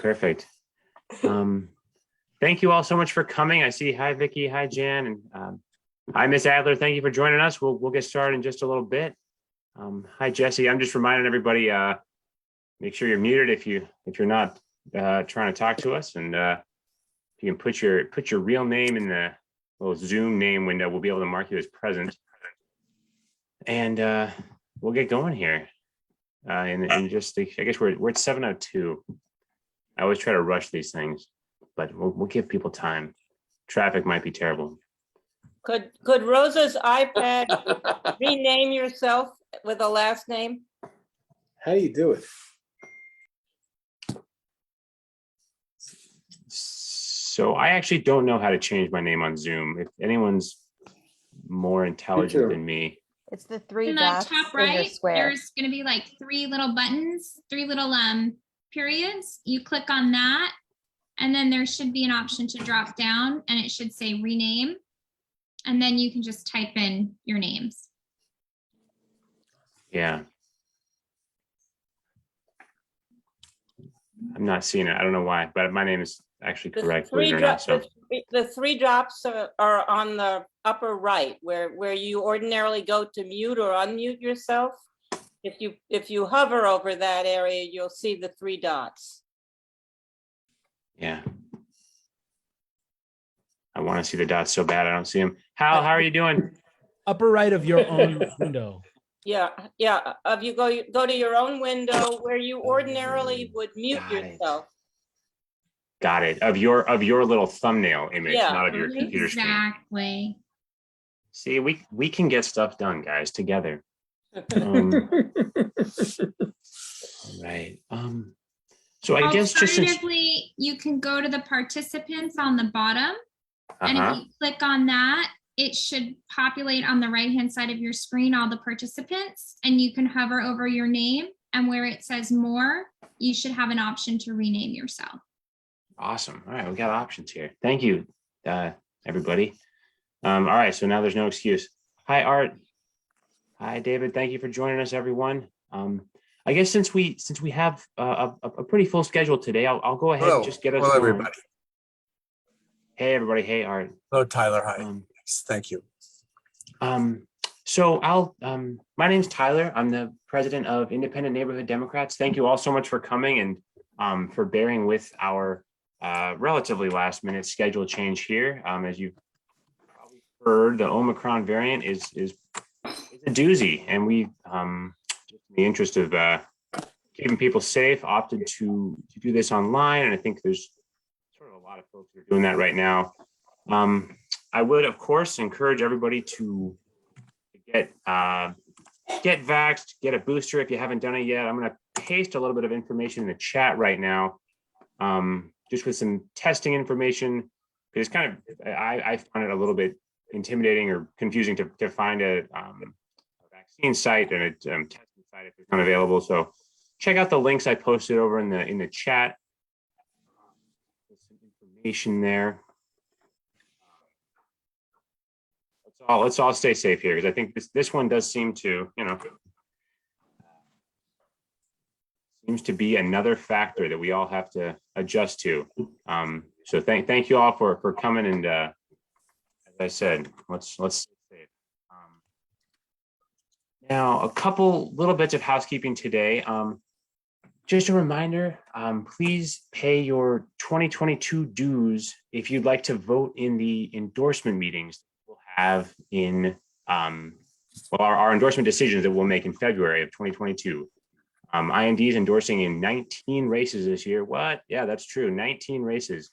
Perfect. Thank you all so much for coming. I see. Hi, Vicky. Hi, Jan. And hi, Miss Adler. Thank you for joining us. We'll get started in just a little bit. Hi, Jesse. I'm just reminding everybody, make sure you're muted if you're not trying to talk to us. And you can put your real name in the little Zoom name window. We'll be able to mark you as present. And we'll get going here. In just, I guess we're at 7:02. I always try to rush these things, but we'll give people time. Traffic might be terrible. Could Rosa's iPad rename yourself with a last name? How do you do it? So I actually don't know how to change my name on Zoom. If anyone's more intelligent than me. It's the three In the dots top in the right, square. there's going to be like three little buttons, three little periods. You click on that, and then there should be an option to drop down, and it should say rename. And then you can just type in your names. Yeah. I'm not seeing it. I don't know why, but my name is actually correct. The three drops are on the upper right, where you ordinarily go to mute or unmute yourself. If you hover over that area, you'll see the three dots. Yeah. I want to see the dots so bad. I don't see them. Hal, how are you doing? Upper right of your own window. Yeah. If you go to your own window where you ordinarily would mute yourself. Got it. Of your little thumbnail image, Yeah. not of your computer screen. Exactly. See, we can get stuff done, guys, together. Right. So I guess just since Alternatively, you can go to the participants on the bottom, and if uh-huh. you click on that, it should populate on the right-hand side of your screen all the participants, and you can hover over your name, and where it says more, you should have an option to rename yourself. Awesome. All right, we got options here. Thank you, everybody. All right, so now there's no excuse. Hi, Art. Hi, David. Thank you for joining us, everyone. I guess since we have a pretty full schedule today, I'll go ahead and just get us Hello, going. everybody. Hey, everybody. Hey, Art. Hello, Tyler. Hi. Thank you. So my name's Tyler. I'm the president of Independent Neighborhood Democrats. Thank you all so much for coming and for bearing with our relatively last minute schedule change here. As you've probably heard, the Omicron variant is a doozy, and we, in the interest of keeping people safe, opted to do this online. And I think there's sort of a lot of folks who are doing that right now. I would, of course, encourage everybody to get vaxxed, get a booster if you haven't done it yet. I'm going to paste a little bit of information in the chat right now, just with some testing information. It's kind of, I find it a little bit intimidating or confusing to find a vaccine site and a testing site if it's not available. So check out the links I posted over in the chat. There's some information there. Let's all stay safe here, because I think this one does seem to, seems to be another factor that we all have to adjust to. So thank you all for coming, and as I said, let's stay safe. Now, a couple little bits of housekeeping today. Just a reminder, please pay your 2022 dues if you'd like to vote in the endorsement meetings we'll have in our endorsement decisions that we'll make in February of 2022. IND is endorsing in 19 races this year. What? Yeah, that's true. 19 races.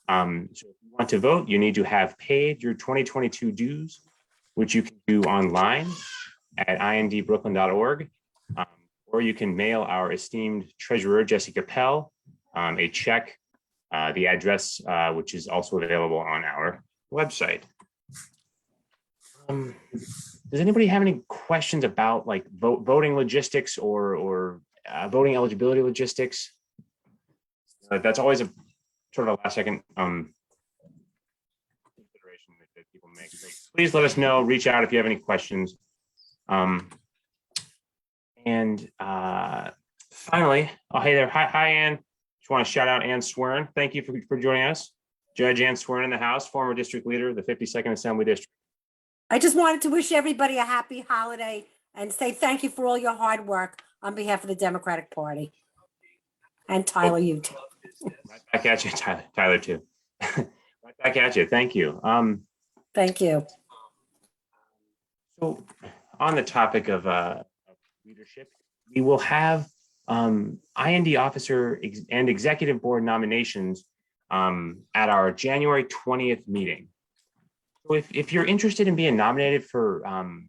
So if you want to vote, you need to have paid your 2022 dues, which you can do online at indbrooklyn.org, or you can mail our esteemed treasurer, Jessica Pell, a check, the address, which is also available on our website. Does anybody have any questions about like voting logistics or voting eligibility logistics? That's always a sort of a last second consideration that people make. So please let us know, reach out if you have any questions. And finally, oh, hey there. Hi, Ann. Just just want to shout out Ann Swerin. Thank you for joining us. Judge Ann Swerin in the House, former district leader of the 52nd Assembly District. I just wanted to wish everybody a happy holiday and say thank you for all your hard work on behalf of the Democratic Party. And Tyler, you too. Right back at you, Tyler too. Right back at you. Thank you. Thank you. So on the topic of leadership, we will have IND officer and executive board nominations at our January 20th meeting. So if you're interested in being nominated for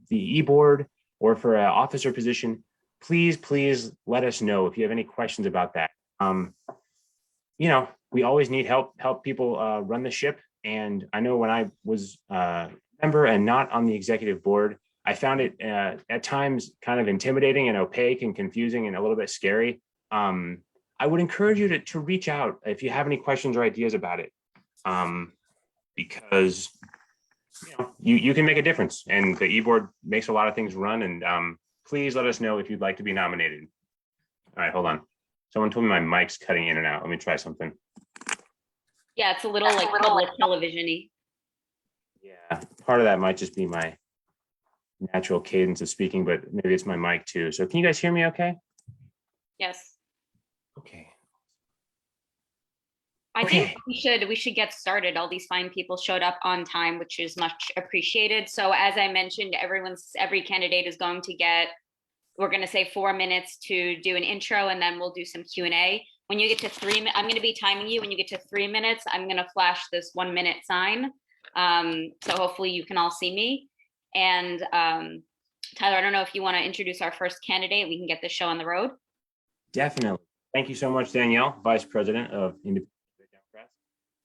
the e-board or for an officer position, please let us know if you have any questions about that. You know, we always need help people run the ship. And I know when I was a member and not on the executive board, I found it at times kind of intimidating and opaque and confusing and a little bit scary. I would encourage you to reach out if you have any questions or ideas about it, because you know you can make a difference, and the e-board makes a lot of things run. And please let us know if you'd like to be nominated. All right, hold on. Someone told me my mic's cutting in and out. Let me try something. Yeah, it's a little like public television-y. Yeah, part of that might just be my natural cadence of speaking, but maybe it's my mic too. So can you guys hear me okay? Yes. Okay. I Okay. think we should get started. All these fine people showed up on time, which is much appreciated. So as I mentioned, every candidate is going to get, we're going to say 4 minutes to do an intro, and then we'll do some Q&A. When you get to 3 minutes, I'm going to be timing you. When you get to 3 minutes, I'm going to flash this 1 minute sign. So hopefully you can all see me. And Tyler, I don't know if you want to introduce our first candidate. We can get this show on the road. Definitely. Thank you so much, Danielle, Vice President of Independent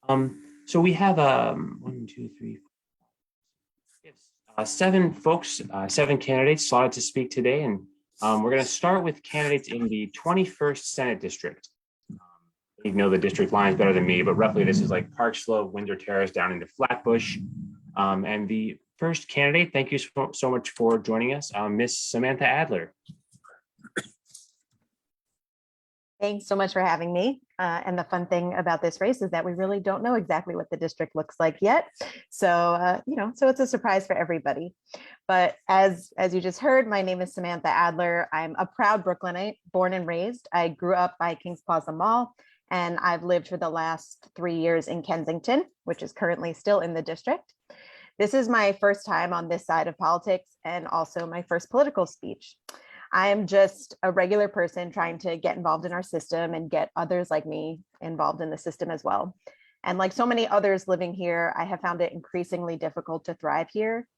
Democrats. So we have 1, 2, 3, 4, 7 folks, 7 candidates slotted to speak today, and we're going to start with candidates in the 21st Senate District. You know the district lines better than me, but roughly this is like Park Slope, Windsor Terrace, down into Flatbush, and the first candidate. Thank you so much for joining us, Miss Samantha Adler. Thanks so much for having me. And the fun thing about this race is that we really don't know exactly what the district looks like yet. So, so it's a surprise for everybody. But as you just heard, my name is Samantha Adler. I'm a proud Brooklynite, born and raised. I grew up by Kings Plaza Mall, and I've lived for the last 3 years in Kensington, which is currently still in the district. This is my first time on this side of politics and also my first political speech. I am just a regular person trying to get involved in our system and get others like me involved in the system as well. And like so many others living here, I have found it increasingly difficult to thrive here.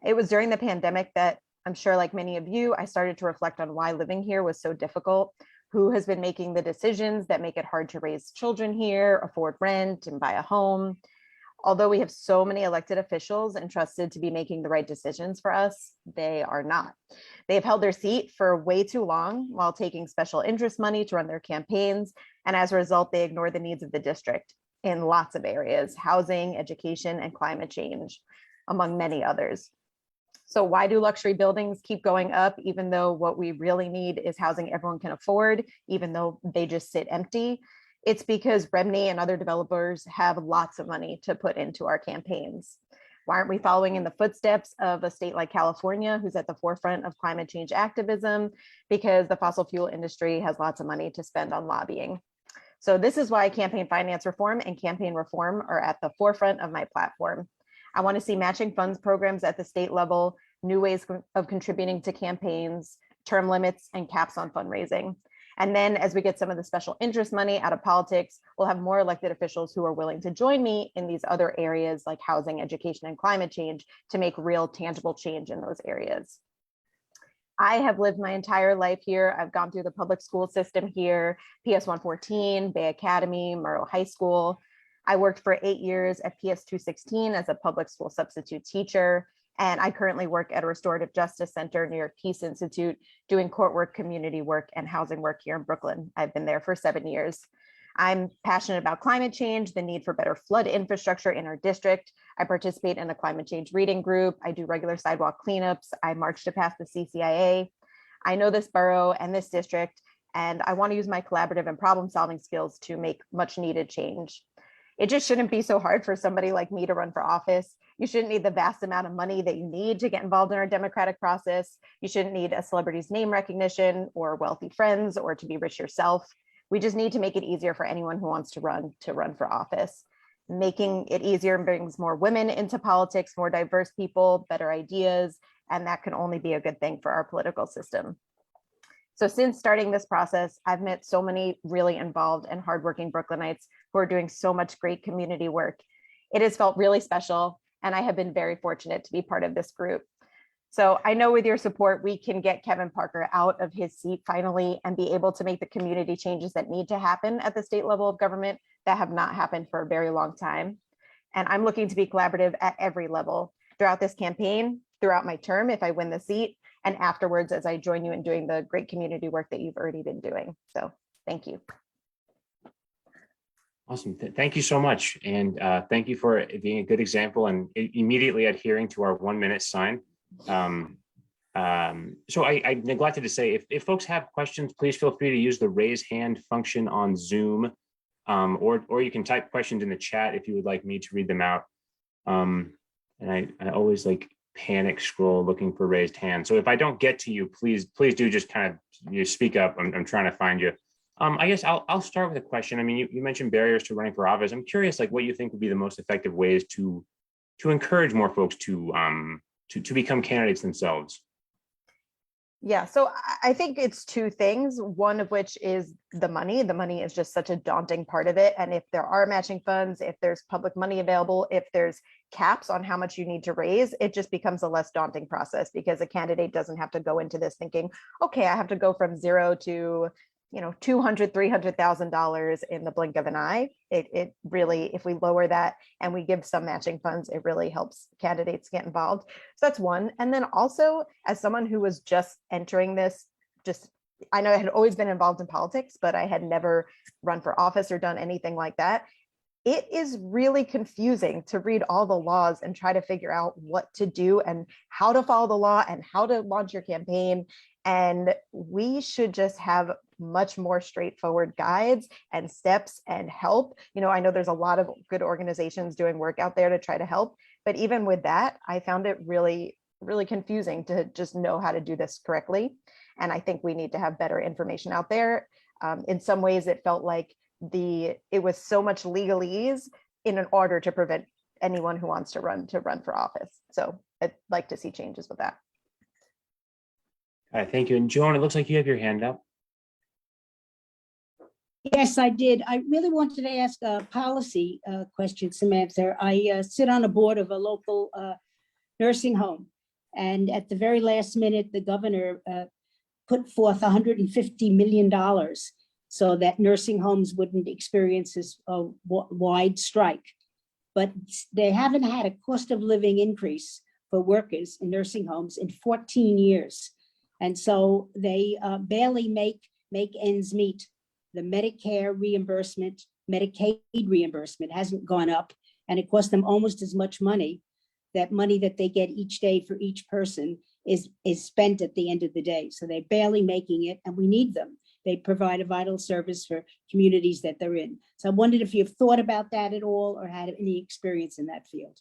It was during the pandemic that I'm sure, like many of you, I started to reflect on why living here was so difficult, who has been making the decisions that make it hard to raise children here, afford rent, and buy a home. Although we have so many elected officials entrusted to be making the right decisions for us, they are not. They have held their seat for way too long while taking special interest money to run their campaigns. And as a result, they ignore the needs of the district in lots of areas: housing, education, and climate change, among many others. So why do luxury buildings keep going up, even though what we really need is housing everyone can afford, even though they just sit empty? It's because Bremney and other developers have lots of money to put into our campaigns. Why aren't we following in the footsteps of a state like California, who's at the forefront of climate change activism? Because the fossil fuel industry has lots of money to spend on lobbying. So this is why campaign finance reform and campaign reform are at the forefront of my platform. I want to see matching funds programs at the state level, new ways of contributing to campaigns, term limits, and caps on fundraising. And then as we get some of the special interest money out of politics, we'll have more elected officials who are willing to join me in these other areas like housing, education, and climate change to make real tangible change in those areas. I have lived my entire life here. I've gone through the public school system here, PS 114, Bay Academy, Murrow High School. I worked for 8 years at PS 216 as a public school substitute teacher. And I currently work at a restorative justice center, New York Peace Institute, doing court work, community work, and housing work here in Brooklyn. I've been there for 7 years. I'm passionate about climate change, the need for better flood infrastructure in our district. I participate in a climate change reading group. I do regular sidewalk cleanups. I march to pass the CCIA. I know this borough and this district, And I want to use my collaborative and problem solving skills to make much needed change. It just shouldn't be so hard for somebody like me to run for office. You shouldn't need the vast amount of money that you need to get involved in our democratic process. You shouldn't need a celebrity's name recognition or wealthy friends or to be rich yourself. We just need to make it easier for anyone who wants to run for office. Making it easier brings more women into politics, more diverse people, better ideas, and that can only be a good thing for our political system. So since starting this process, I've met so many really involved and hardworking Brooklynites who are doing so much great community work. It has felt really special, and I have been very fortunate to be part of this group. So I know with your support, we can get Kevin Parker out of his seat finally and be able to make the community changes that need to happen at the state level of government that have not happened for a very long time. And I'm looking to be collaborative at every level throughout this campaign, throughout my term if I win the seat, and afterwards as I join you in doing the great community work that you've already been doing. So thank you. Awesome. Thank you so much. And thank you for being a good example and immediately adhering to our 1 minute sign. So I neglected to say, if folks have questions, please feel free to use the raise hand function on Zoom, or you can type questions in the chat if you would like me to read them out. And I always like panic scroll looking for raised hands. So if I don't get to you, please do just kind of speak up. I'm trying to find you. I guess I'll start with a question. I mean, you mentioned barriers to running for office. I'm curious, like, what you think would be the most effective ways to encourage more folks to become candidates themselves. Yeah, so I think it's two things, one of which is the money. The money is just such a daunting part of it. And if there are matching funds, if there's public money available, if there's caps on how much you need to raise, it just becomes a less daunting process because a candidate doesn't have to go into this thinking, okay, I have to go from zero to $200,000, $300,000 in the blink of an eye. It really, if we lower that and we give some matching funds, it really helps candidates get involved. So that's one. And then also, as someone who was just entering this, I know I had always been involved in politics, but I had never run for office or done anything like that. It is really confusing to read all the laws and try to figure out what to do and how to follow the law and how to launch your campaign. And we should just have much more straightforward guides and steps and help. I know there's a lot of good organizations doing work out there to try to help, but even with that, I found it really, really confusing to just know how to do this correctly. And I think we need to have better information out there. In some ways, it felt like it was so much legalese in order to prevent anyone who wants to run for office. So I'd like to see changes with that. All right, thank you. And Joan, it looks like you have your hand up. Yes, I did. I really wanted to ask a policy question, Samantha. I sit on a board of a local nursing home. And at the very last minute, the governor put forth $150 million so that nursing homes wouldn't experience this wide strike. But they haven't had a cost of living increase for workers in nursing homes in 14 years. And so they barely make ends meet. The Medicare reimbursement, Medicaid reimbursement hasn't gone up, and it costs them almost as much money. That money that they get each day for each person is spent at the end of the day. So they're barely making it, and we need them. They provide a vital service for communities that they're in. So I wondered if you've thought about that at all or had any experience in that field.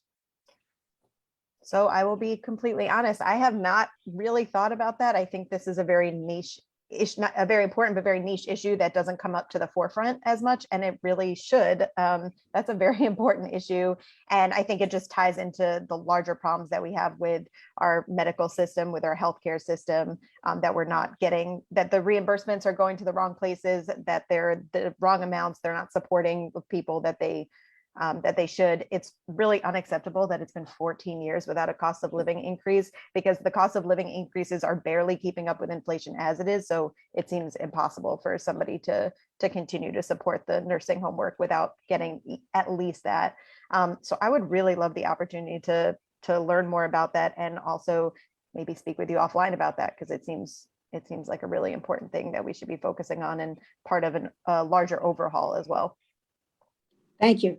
So I will be completely honest, I have not really thought about that. I think this is a very niche issue, not a very important, but very niche issue that doesn't come up to the forefront as much, and it really should. That's a very important issue. And I think it just ties into the larger problems that we have with our medical system, with our healthcare system, that we're not getting, that the reimbursements are going to the wrong places, that they're the wrong amounts, they're not supporting the people that they should. It's really unacceptable that it's been 14 years without a cost of living increase, because the cost of living increases are barely keeping up with inflation as it is. So it seems impossible for somebody to continue to support the nursing home work without getting at least that. So I would really love the opportunity to learn more about that, and also maybe speak with you offline about that, because it seems like a really important thing that we should be focusing on, and part of a larger overhaul as well. Thank you.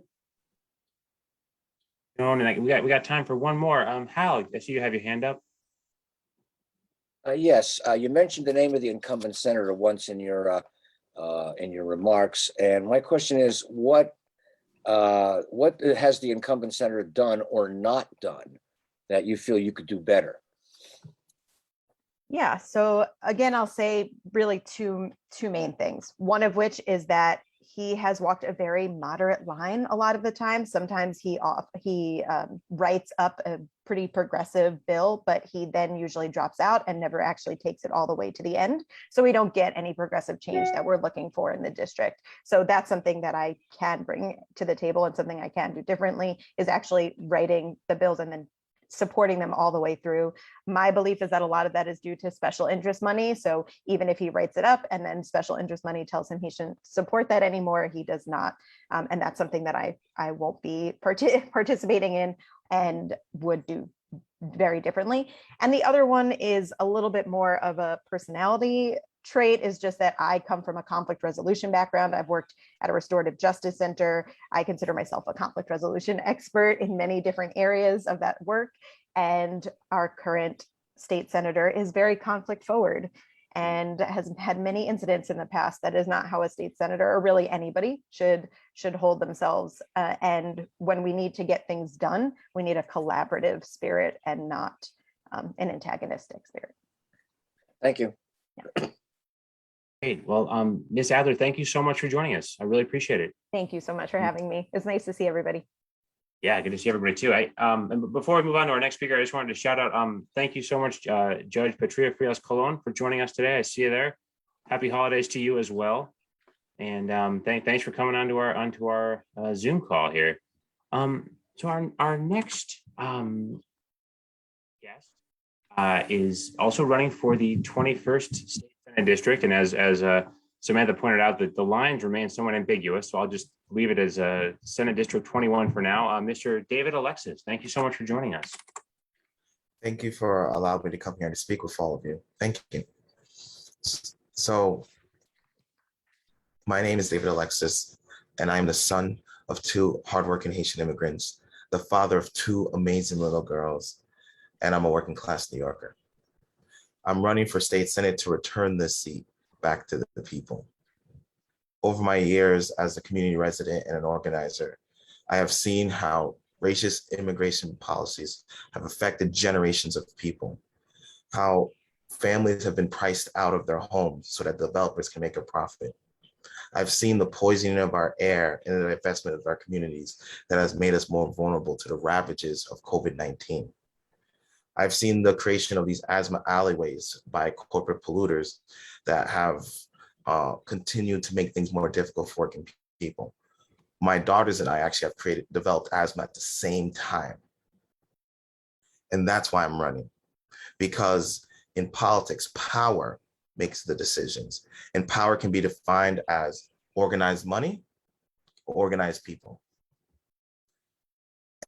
Joan, and we got time for one more. Hal, I see you have your hand up. Yes, you mentioned the name of the incumbent senator once in your remarks, and my question is, what has the incumbent senator done or not done that you feel you could do better? Yeah, so again, I'll say really two main things. One of which is that he has walked a very moderate line a lot of the time. Sometimes he writes up a pretty progressive bill, but he then usually drops out and never actually takes it all the way to the end. So we don't get any progressive change that we're looking for in the district. So that's something that I can bring to the table, and something I can do differently is actually writing the bills and then supporting them all the way through. My belief is that a lot of that is due to special interest money. So even if he writes it up and then special interest money tells him he shouldn't support that anymore, he does not. And that's something that I won't be participating in and would do very differently. And the other one is a little bit more of a personality trait, is just that I come from a conflict resolution background. I've worked at a restorative justice center. I consider myself a conflict resolution expert in many different areas of that work. And our current state senator is very conflict forward and has had many incidents in the past. That is not how a state senator, or really anybody, should hold themselves. And when we need to get things done, we need a collaborative spirit and not an antagonistic spirit. Thank you. Yeah. Great. Well, Ms. Adler, thank you so much for joining us. I really appreciate it. Thank you so much for having me. It's nice to see everybody. Yeah, good to see everybody too. And before we move on to our next speaker, I just wanted to shout out, thank you so much, Judge Patria Frias Colon, for joining us today. I see you there. Happy holidays to you as well. And thanks for coming onto our Zoom call here. So our next guest is also running for the 21st State Senate District. And as Samantha pointed out, that the lines remain somewhat ambiguous. So I'll just leave it as Senate District 21 for now. Mr. David Alexis, thank you so much for joining us. Thank you for allowing me to come here to speak with all of you. Thank you. So my name is David Alexis, and I'm the son of two hardworking Haitian immigrants, the father of two amazing little girls, and I'm a working class New Yorker. I'm running for state Senate to return this seat back to the people. Over my years as a community resident and an organizer, I have seen how racist immigration policies have affected generations of people, how families have been priced out of their homes so that developers can make a profit. I've seen the poisoning of our air and the investment of our communities that has made us more vulnerable to the ravages of COVID-19. I've seen the creation of these asthma alleyways by corporate polluters that have continued to make things more difficult for working people. My daughters and I actually have developed asthma at the same time. And that's why I'm running, because in politics, power makes the decisions, and power can be defined as organized money or organized people.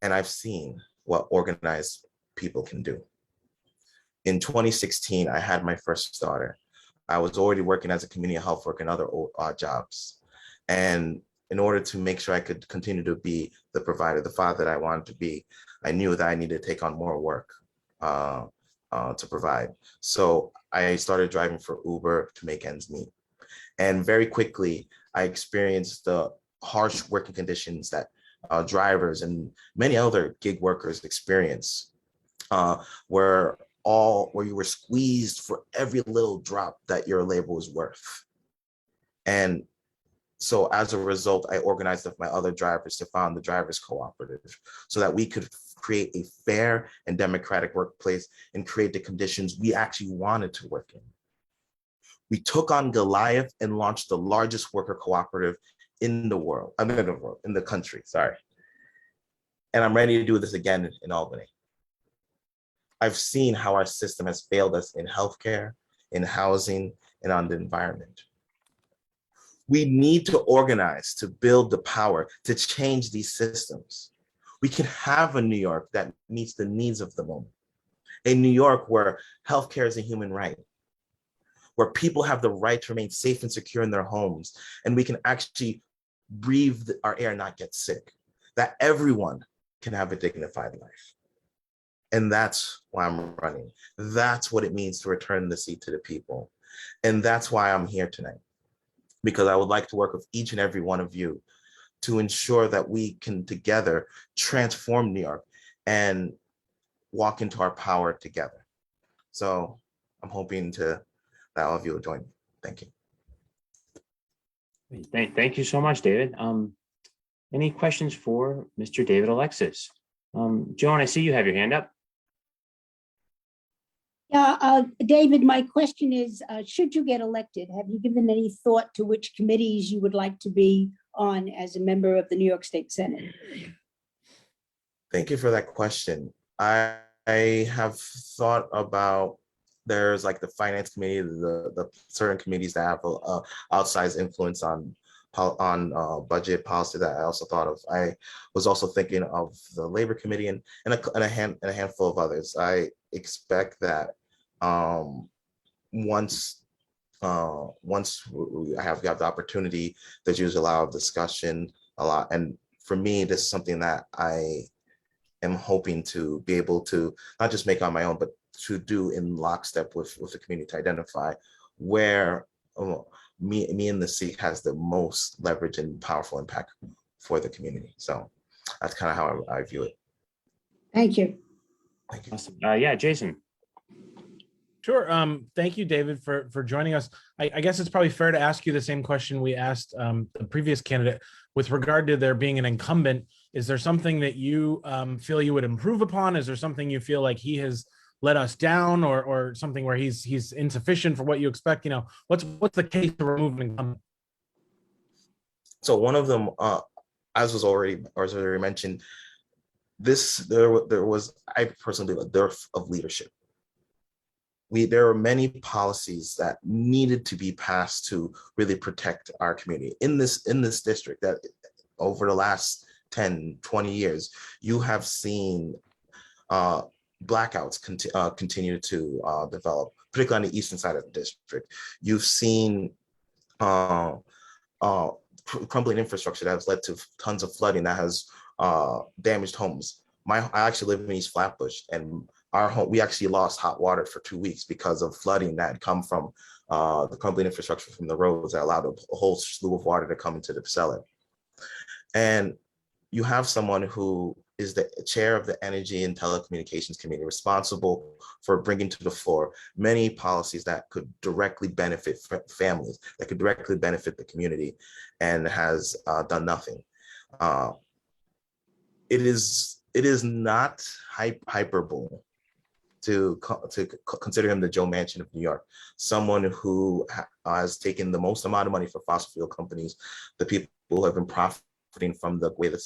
And I've seen what organized people can do. In 2016, I had my first daughter. I was already working as a community health worker and other odd jobs. And in order to make sure I could continue to be the provider, the father that I wanted to be, I knew that I needed to take on more work to provide. So I started driving for Uber to make ends meet. And very quickly, I experienced the harsh working conditions that drivers and many other gig workers experience, where you were squeezed for every little drop that your labor was worth. And so as a result, I organized with my other drivers to found the Drivers Cooperative so that we could create a fair and democratic workplace and create the conditions we actually wanted to work in. We took on Goliath and launched the largest worker cooperative in the country, sorry. And I'm ready to do this again in Albany. I've seen how our system has failed us in healthcare, in housing, and on the environment. We need to organize to build the power to change these systems. We can have a New York that meets the needs of the moment. A New York where healthcare is a human right, where people have the right to remain safe and secure in their homes, and we can actually breathe our air and not get sick, that everyone can have a dignified life. And that's why I'm running. That's what it means to return the seat to the people. And that's why I'm here tonight, because I would like to work with each and every one of you to ensure that we can together transform New York and walk into our power together. So I'm hoping that all of you will join me. Thank you. Thank you so much, David. Any questions for Mr. David Alexis? Joan, I see you have your hand up. Yeah, David, my question is, should you get elected, have you given any thought to which committees you would like to be on as a member of the New York State Senate? Thank you for that question. I have thought about, there's like the finance committee, the certain committees that have outsized influence on budget policy that I also thought of. I was also thinking of the labor committee and a handful of others. I expect that once we have the opportunity, there's usually a lot of discussion, a lot. And for me, this is something that I am hoping to be able to not just make on my own, but to do in lockstep with the community, to identify where me and the seat has the most leverage and powerful impact for the community. So that's kind of how I view it. Thank you. Thank you. Awesome. Yeah, Jason. Sure. Thank you, David, for joining us. I guess it's probably fair to ask you the same question we asked the previous candidate with regard to there being an incumbent. Is there something that you feel you would improve upon? Is there something you feel like he has let us down, or something where he's insufficient for what you expect? You know, what's the case to remove an incumbent? So one of them, as was already mentioned, there was, I personally believe, a dearth of leadership. There are many policies that needed to be passed to really protect our community in this district, that over the last 10, 20 years, you have seen blackouts continue to develop, particularly on the eastern side of the district. You've seen crumbling infrastructure that has led to tons of flooding that has damaged homes. I actually live in East Flatbush, and our home, we actually lost hot water for 2 weeks because of flooding that had come from the crumbling infrastructure from the roads that allowed a whole slew of water to come into the cellar. And you have someone who is the chair of the Energy and Telecommunications Committee, responsible for bringing to the fore many policies that could directly benefit families, that could directly benefit the community, and has done nothing. It is not hyperbole to consider him the Joe Manchin of New York, someone who has taken the most amount of money for fossil fuel companies, the people who have been profiting from the way the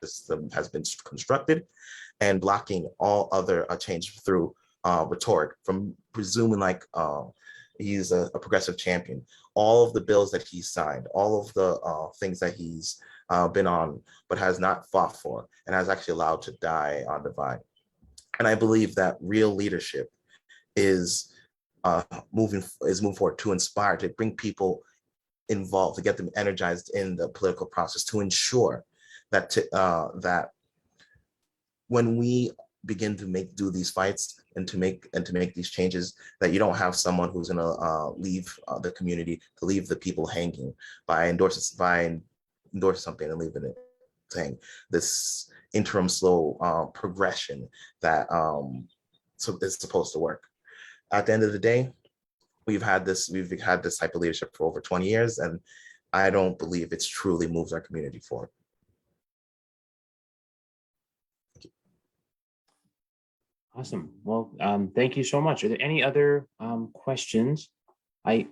system has been constructed, and blocking all other change through rhetoric, from presuming like he's a progressive champion. All of the bills that he's signed, all of the things that he's been on, but has not fought for, and has actually allowed to die on the vine. And I believe that real leadership is moving forward to inspire, to bring people involved, to get them energized in the political process, to ensure that that when we begin to do these fights and to make these changes, that you don't have someone who's going to leave the community, to leave the people hanging by endorsing something and leaving it saying this interim slow progression that so is supposed to work. At the end of the day, we've had this type of leadership for over 20 years, and I don't believe it's truly moves our community forward. Awesome. Well, thank you so much. Are there any other questions? I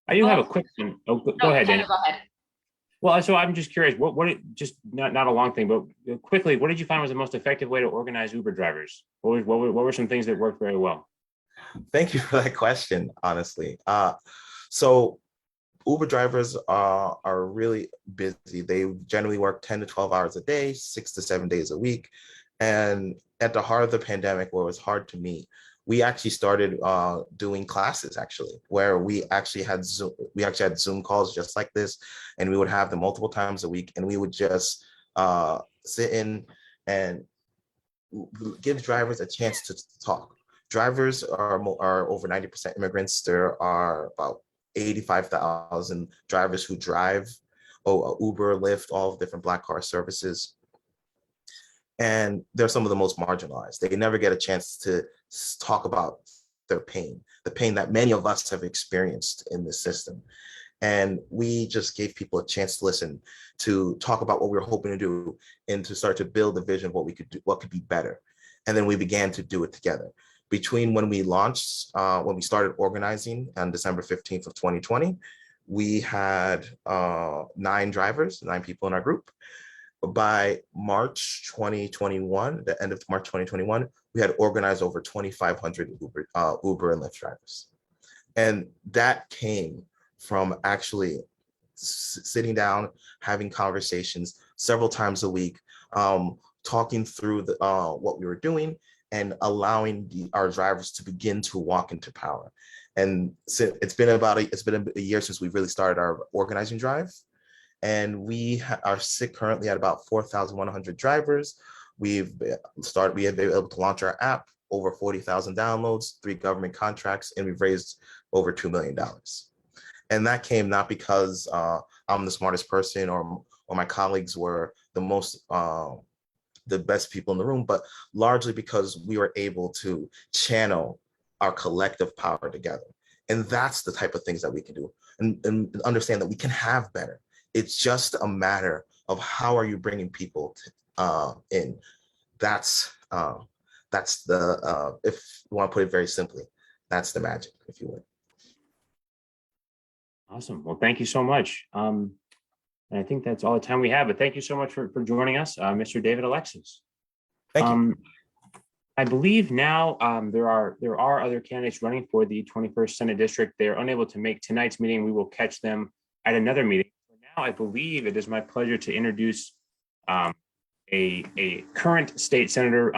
do have a quick one. Oh, go ahead, Dana. Go ahead. Well, so I'm just curious, just not a long thing, but quickly, what did you find was the most effective way to organize Uber drivers? What were some things that worked very well? Thank you for that question, honestly. So Uber drivers are really busy. They generally work 10 to 12 hours a day, 6 to 7 days a week. And at the heart of the pandemic, where it was hard to meet, we actually started doing classes, actually, where we actually had Zoom calls just like this, and we would have them multiple times a week, and we would just sit in and give drivers a chance to talk. Drivers are over 90% immigrants. There are about 85,000 drivers who drive Uber, Lyft, all different Black car services. And they're some of the most marginalized. They never get a chance to talk about their pain, the pain that many of us have experienced in this system. And we just gave people a chance to listen, to talk about what we were hoping to do, and to start to build a vision of what we could do, what could be better. And then we began to do it together. Between when we launched, when we started organizing on December 15th of 2020, we had 9 drivers, 9 people in our group. By March 2021, the end of March 2021, we had organized over 2,500 Uber and Lyft drivers. And that came from actually sitting down, having conversations several times a week, talking through what we were doing and allowing our drivers to begin to walk into power. And so it's been a year since we really started our organizing drive. And we are currently at about 4,100 drivers. We have been able to launch our app, over 40,000 downloads, 3 government contracts, and we've raised over $2 million. And that came not because I'm the smartest person or my colleagues were the best people in the room, but largely because we were able to channel our collective power together. And that's the type of things that we can do, and understand that we can have better. It's just a matter of how are you bringing people in. That's the, if you want to put it very simply, that's the magic, if you would. Awesome. Well, thank you so much. And I think that's all the time we have, but thank you so much for joining us, Mr. David Alexis. Thank you. I believe now there are other candidates running for the 21st Senate District. They're unable to make tonight's meeting. We will catch them at another meeting. Now, I believe it is my pleasure to introduce a current state senator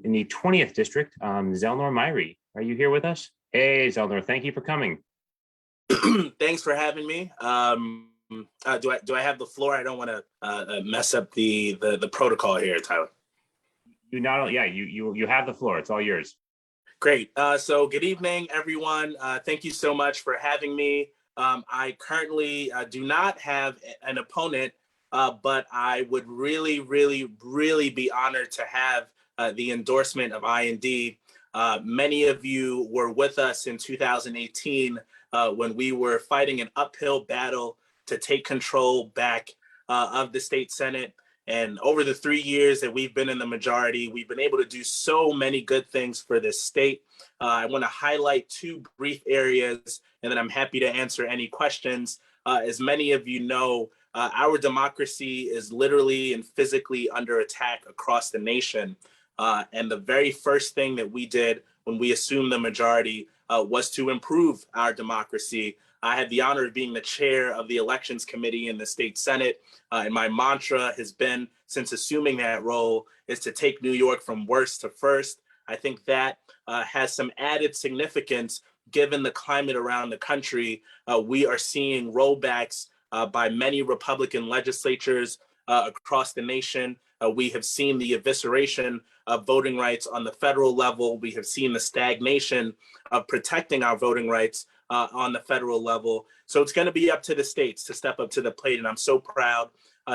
in the 20th District, Zelnor Myrie. Are you here with us? Hey, Zelnor, thank you for coming. Thanks for having me. Do I have the floor? I don't want to mess up the protocol here, Tyler. You have the floor. It's all yours. Great. So good evening, everyone. Thank you so much for having me. I currently do not have an opponent, but I would really, really, really be honored to have the endorsement of IND. Many of you were with us in 2018 when we were fighting an uphill battle to take control back of the state Senate. And over the 3 years that we've been in the majority, we've been able to do so many good things for this state. I want to highlight 2 brief areas, and then I'm happy to answer any questions. As many of you know, our democracy is literally and physically under attack across the nation. And the very first thing that we did when we assumed the majority was to improve our democracy. I had the honor of being the chair of the Elections Committee in the state Senate. And my mantra has been, since assuming that role, is to take New York from worst to first. I think that has some added significance given the climate around the country. We are seeing rollbacks by many Republican legislatures across the nation. We have seen the evisceration of voting rights on the federal level. We have seen the stagnation of protecting our voting rights on the federal level. So it's going to be up to the states to step up to the plate. And I'm so proud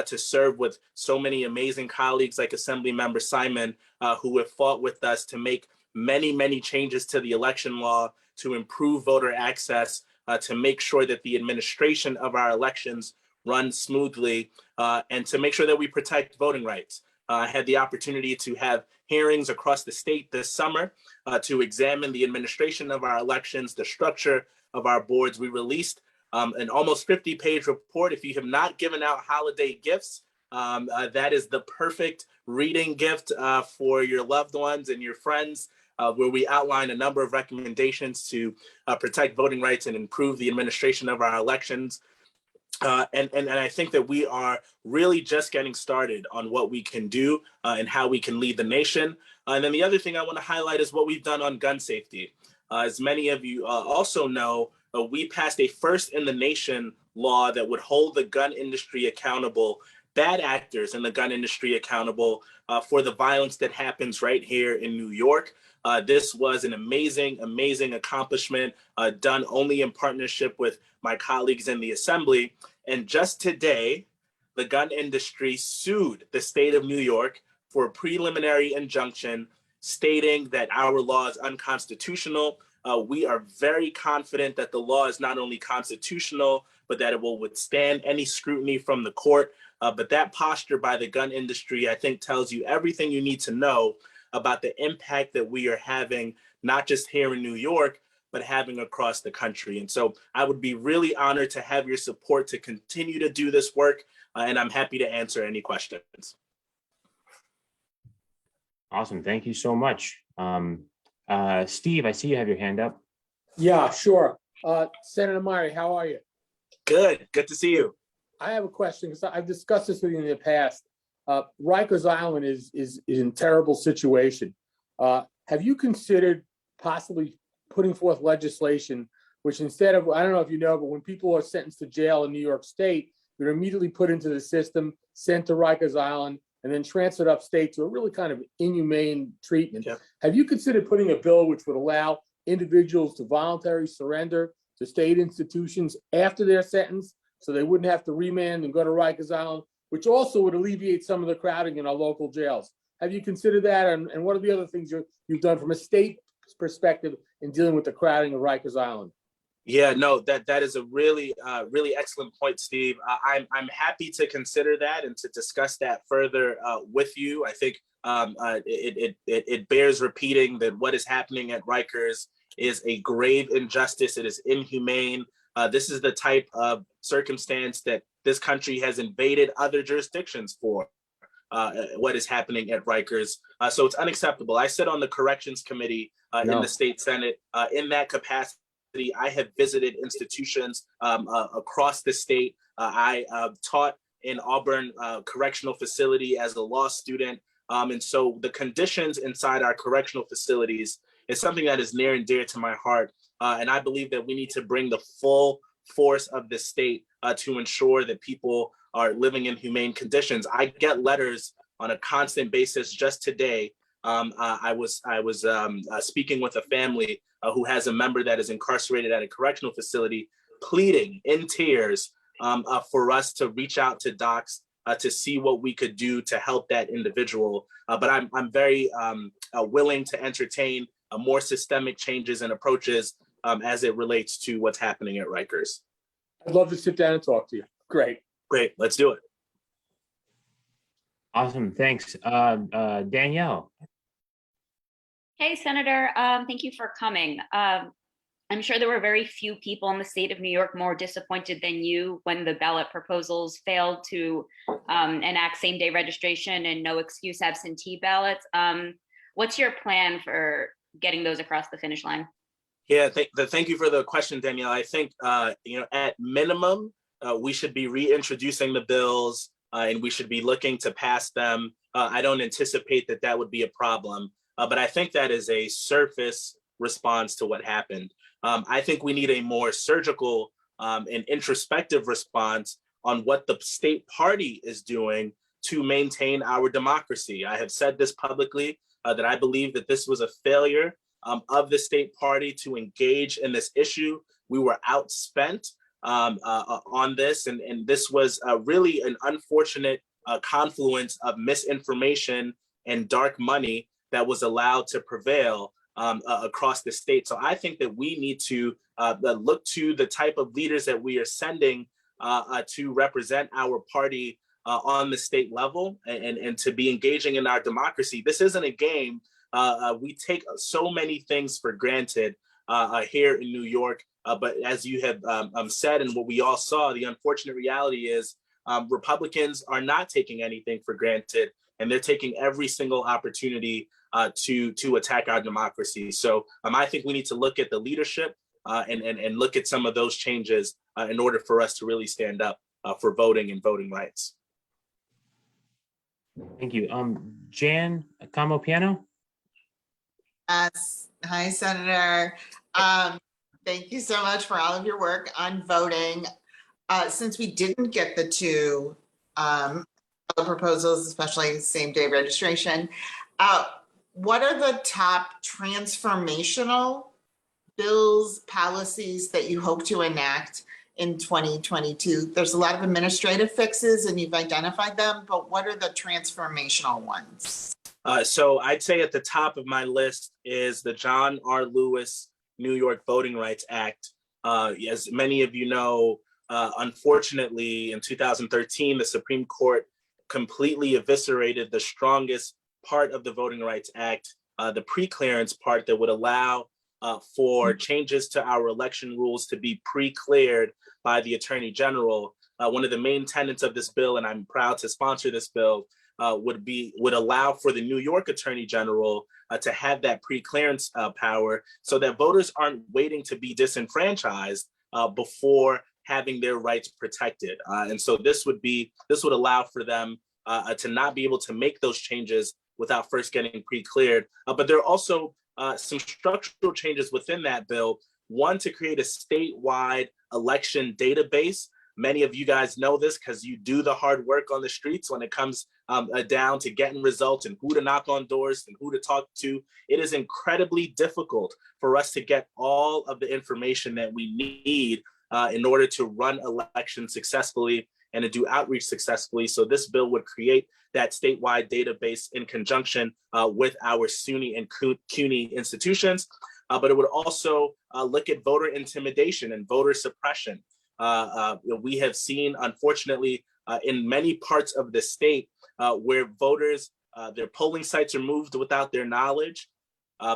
to serve with so many amazing colleagues like Assemblymember Simon, who have fought with us to make many, many changes to the election law, to improve voter access, to make sure that the administration of our elections runs smoothly, and to make sure that we protect voting rights. I had the opportunity to have hearings across the state this summer to examine the administration of our elections, the structure of our boards. We released an almost 50-page report. If you have not given out holiday gifts, that is the perfect reading gift for your loved ones and your friends, where we outline a number of recommendations to protect voting rights and improve the administration of our elections. And I think that we are really just getting started on what we can do and how we can lead the nation. And then the other thing I want to highlight is what we've done on gun safety. As many of you also know, we passed a first in the nation law that would hold the gun industry accountable bad actors in the gun industry accountable for the violence that happens right here in New York. This was an amazing, amazing accomplishment done only in partnership with my colleagues in the Assembly. And just today, the gun industry sued the state of New York for a preliminary injunction stating that our law is unconstitutional. We are very confident that the law is not only constitutional, but that it will withstand any scrutiny from the court. But that posture by the gun industry, I think, tells you everything you need to know about the impact that we are having, not just here in New York, but having across the country. And so I would be really honored to have your support to continue to do this work. And I'm happy to answer any questions. Awesome. Thank you so much. Steve, I see you have your hand up. Yeah, sure. Senator Murray, how are you? Good. Good to see you. I have a question because I've discussed this with you in the past. Rikers Island is in a terrible situation. Have you considered possibly putting forth legislation which, instead of, I don't know if you know, but when people are sentenced to jail in New York State, they're immediately put into the system, sent to Rikers Island, and then transferred upstate to a really kind of inhumane treatment. Yep. Have you considered putting a bill which would allow individuals to voluntarily surrender to state institutions after their sentence, so they wouldn't have to remand and go to Rikers Island, which also would alleviate some of the crowding in our local jails? Have you considered that? And what are the other things you've done from a state perspective in dealing with the crowding of Rikers Island? Yeah, no, that is a really, really excellent point, Steve. I'm happy to consider that and to discuss that further with you. I think it bears repeating that what is happening at Rikers is a grave injustice. It is inhumane. This is the type of circumstance that this country has invaded other jurisdictions for. What is happening at Rikers. So it's unacceptable. I sit on the corrections committee in the state Senate. In that capacity, I have visited institutions across the state. I taught in Auburn Correctional Facility as a law student. And so the conditions inside our correctional facilities is something that is near and dear to my heart. And I believe that we need to bring the full force of the state to ensure that people are living in humane conditions. I get letters on a constant basis. Just today, I was speaking with a family who has a member that is incarcerated at a correctional facility, pleading in tears for us to reach out to docs to see what we could do to help that individual. But I'm very willing to entertain more systemic changes and approaches as it relates to what's happening at Rikers. I'd love to sit down and talk to you. Great. Great, let's do it. Awesome, thanks. Danielle. Hey, Senator, thank you for coming. I'm sure there were very few people in the state of New York more disappointed than you when the ballot proposals failed to enact same-day registration and no excuse absentee ballots. What's your plan for getting those across the finish line? Yeah, thank you for the question, Danielle. I think, at minimum, we should be reintroducing the bills and we should be looking to pass them. I don't anticipate that would be a problem, but I think that is a surface response to what happened. I think we need a more surgical and introspective response on what the state party is doing to maintain our democracy. I have said this publicly, that I believe that this was a failure of the state party to engage in this issue. We were outspent on this, and this was really an unfortunate confluence of misinformation and dark money that was allowed to prevail across the state. So I think that we need to look to the type of leaders that we are sending to represent our party on the state level and to be engaging in our democracy. This isn't a game. We take so many things for granted here in New York. But as you have said, and what we all saw, the unfortunate reality is Republicans are not taking anything for granted, and they're taking every single opportunity to attack our democracy. So I think we need to look at the leadership and look at some of those changes in order for us to really stand up for voting and voting rights. Thank you. Jan Camopiano. Yes. Hi, Senator. Thank you so much for all of your work on voting. Since we didn't get the two the proposals, especially same-day registration. What are the top transformational bills, policies that you hope to enact in 2022? There's a lot of administrative fixes and you've identified them, but what are the transformational ones? So I'd say at the top of my list is the John R. Lewis New York Voting Rights Act. As many of you know, unfortunately, in 2013, the Supreme Court completely eviscerated the strongest part of the Voting Rights Act, the pre-clearance part that would allow for changes to our election rules to be pre-cleared by the Attorney General. One of the main tenets of this bill, and I'm proud to sponsor this bill, would allow for the New York Attorney General to have that pre-clearance power, so that voters aren't waiting to be disenfranchised before having their rights protected. And so this would allow for them to not be able to make those changes without first getting pre-cleared. But there are also some structural changes within that bill. One, to create a statewide election database. Many of you guys know this because you do the hard work on the streets when it comes down to getting results and who to knock on doors and who to talk to. It is incredibly difficult for us to get all of the information that we need in order to run elections successfully and to do outreach successfully. So this bill would create that statewide database in conjunction with our SUNY and CUNY institutions. But it would also look at voter intimidation and voter suppression. We have seen, unfortunately, in many parts of the state where voters, their polling sites are moved without their knowledge.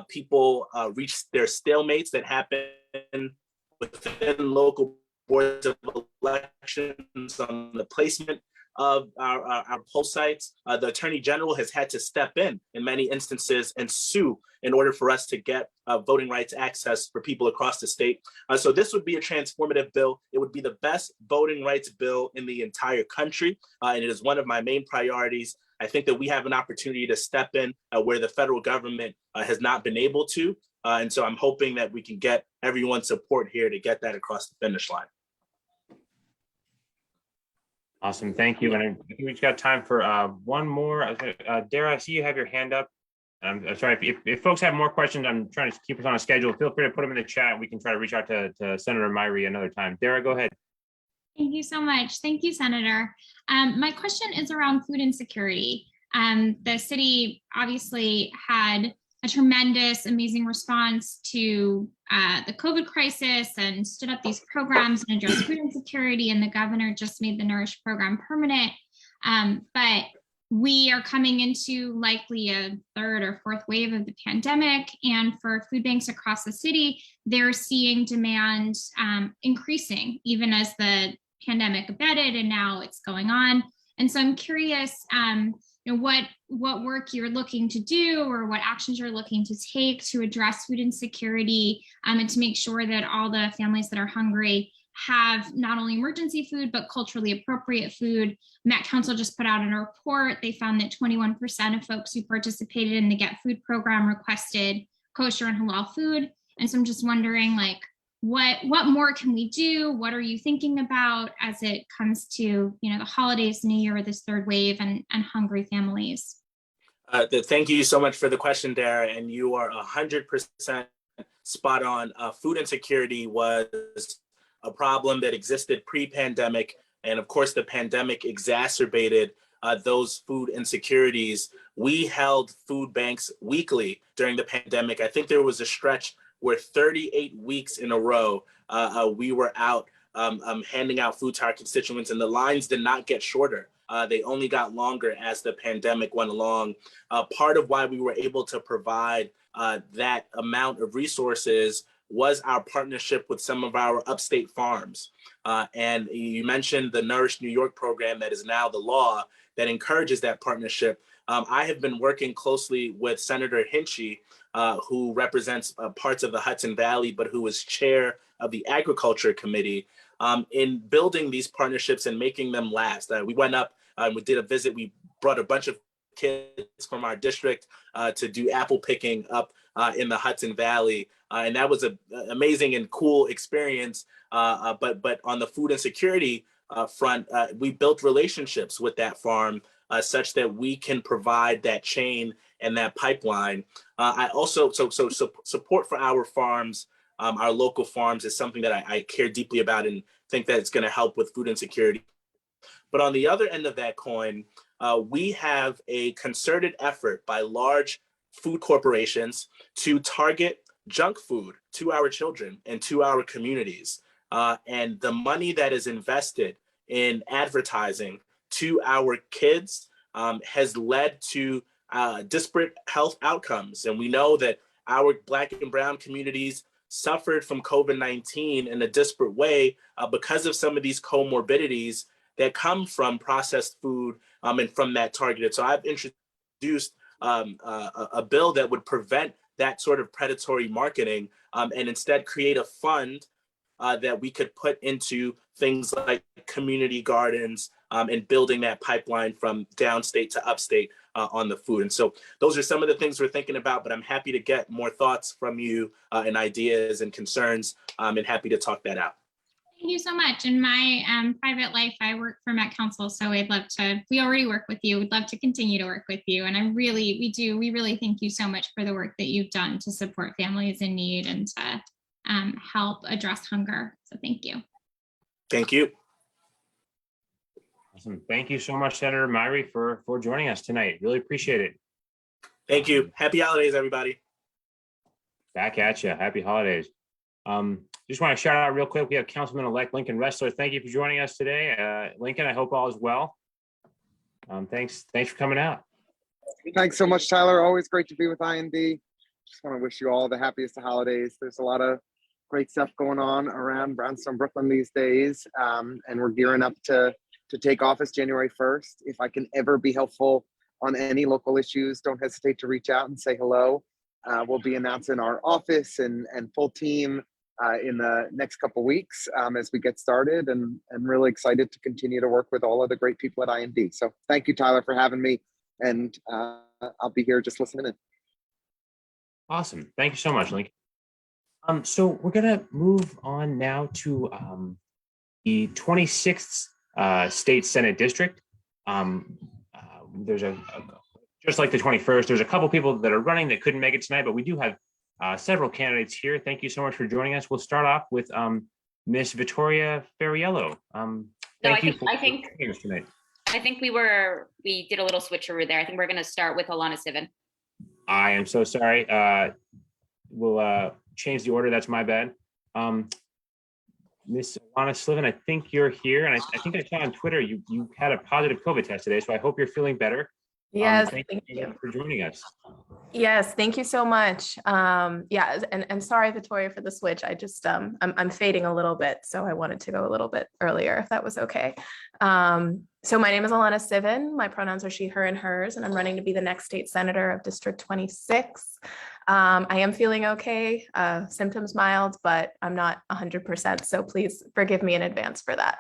People reach their stalemates that happen within local boards of elections on the placement of our poll sites. The Attorney General has had to step in many instances and sue in order for us to get voting rights access for people across the state. So this would be a transformative bill. It would be the best voting rights bill in the entire country. And it is one of my main priorities. I think that we have an opportunity to step in where the federal government has not been able to. And so I'm hoping that we can get everyone's support here to get that across the finish line. Awesome, thank you. And I think we've got time for one more. Dara, I see you have your hand up. I'm sorry, if folks have more questions, I'm trying to keep us on a schedule. Feel free to put them in the chat. We can try to reach out to Senator Myrie another time. Dara, go ahead. Thank you so much. Thank you, Senator. My question is around food insecurity. The city obviously had a tremendous, amazing response to the COVID crisis and stood up these programs and addressed food insecurity, and the governor just made the Nourish program permanent. But we are coming into likely a third or fourth wave of the pandemic, and for food banks across the city, they're seeing demand increasing even as the pandemic abated and now it's going on. And so I'm curious, what work you're looking to do or what actions you're looking to take to address food insecurity and to make sure that all the families that are hungry have not only emergency food, but culturally appropriate food. Met Council just put out a report. They found that 21% of folks who participated in the Get Food program requested kosher and halal food. And so I'm just wondering, what more can we do? What are you thinking about as it comes to, the holidays, New Year, this third wave, and hungry families? Thank you so much for the question, Dara, and you are 100% spot on. Food insecurity was a problem that existed pre-pandemic, and of course the pandemic exacerbated those food insecurities. We held food banks weekly during the pandemic. I think there was a stretch where 38 weeks in a row we were out handing out food to our constituents, and the lines did not get shorter. They only got longer as the pandemic went along. Part of why we were able to provide that amount of resources was our partnership with some of our upstate farms. And you mentioned the Nourish New York program that is now the law that encourages that partnership. I have been working closely with Senator Hinchey, who represents parts of the Hudson Valley, but who is chair of the Agriculture Committee, in building these partnerships and making them last. We went up and we did a visit. We brought a bunch of kids from our district to do apple picking up in the Hudson Valley. And that was an amazing and cool experience. But on the food insecurity front, we built relationships with that farm such that we can provide that chain and that pipeline. I also, support for our farms, our local farms is something that I care deeply about and think that it's going to help with food insecurity. But on the other end of that coin, we have a concerted effort by large food corporations to target junk food to our children and to our communities. And the money that is invested in advertising to our kids has led to disparate health outcomes. And we know that our Black and Brown communities suffered from COVID-19 in a disparate way because of some of these comorbidities that come from processed food and from that targeted. So I've introduced a bill that would prevent that sort of predatory marketing and instead create a fund that we could put into things like community gardens and building that pipeline from downstate to upstate on the food. And so those are some of the things we're thinking about, but I'm happy to get more thoughts from you and ideas and concerns and happy to talk that out. Thank you so much. In my private life, I work for Met Council, so I'd love to, we already work with you. We'd love to continue to work with you. And we really thank you so much for the work that you've done to support families in need and to help address hunger. So thank you. Thank you. Awesome. Thank you so much, Senator Myrie, for joining us tonight. Really appreciate it. Thank you. Happy holidays, everybody. Back at you. Happy holidays. Just want to shout out real quick. We have Councilman-elect Lincoln Ressler. Thank you for joining us today. Lincoln, I hope all is well. Thanks for coming out. Thanks so much, Tyler. Always great to be with IND. Just want to wish you all the happiest of holidays. There's a lot of great stuff going on around Brownstone, Brooklyn these days. And we're gearing up to take office January 1st. If I can ever be helpful on any local issues, don't hesitate to reach out and say hello. We'll be announcing our office and full team in the next couple of weeks as we get started, and really excited to continue to work with all of the great people at IND. So thank you, Tyler, for having me, and I'll be here just listening in. Awesome. Thank you so much, Lincoln. So we're gonna move on now to the 26th State Senate District. There's just like the 21st, there's a couple people that are running that couldn't make it tonight, but we do have several candidates here. Thank you so much for joining us. We'll start off with Miss Vittoria Ferriello. Thank you for joining us tonight. I think we did a little switcheroo there. I think we're going to start with Alana Sivan. I am so sorry. We'll change the order. That's my bad. Miss Alana Sliven, I think you're here, and I think I saw on Twitter you had a positive COVID test today, so I hope you're feeling better. Yes, thank you for joining us. Yes, thank you so much. Yeah, and sorry, Victoria, for the switch. I just I'm fading a little bit, so I wanted to go a little bit earlier, if that was okay. So my name is Alana Sivan. My pronouns are she, her, and hers, and I'm running to be the next state senator of District 26. I am feeling okay. Symptoms mild, but I'm not 100%. So please forgive me in advance for that.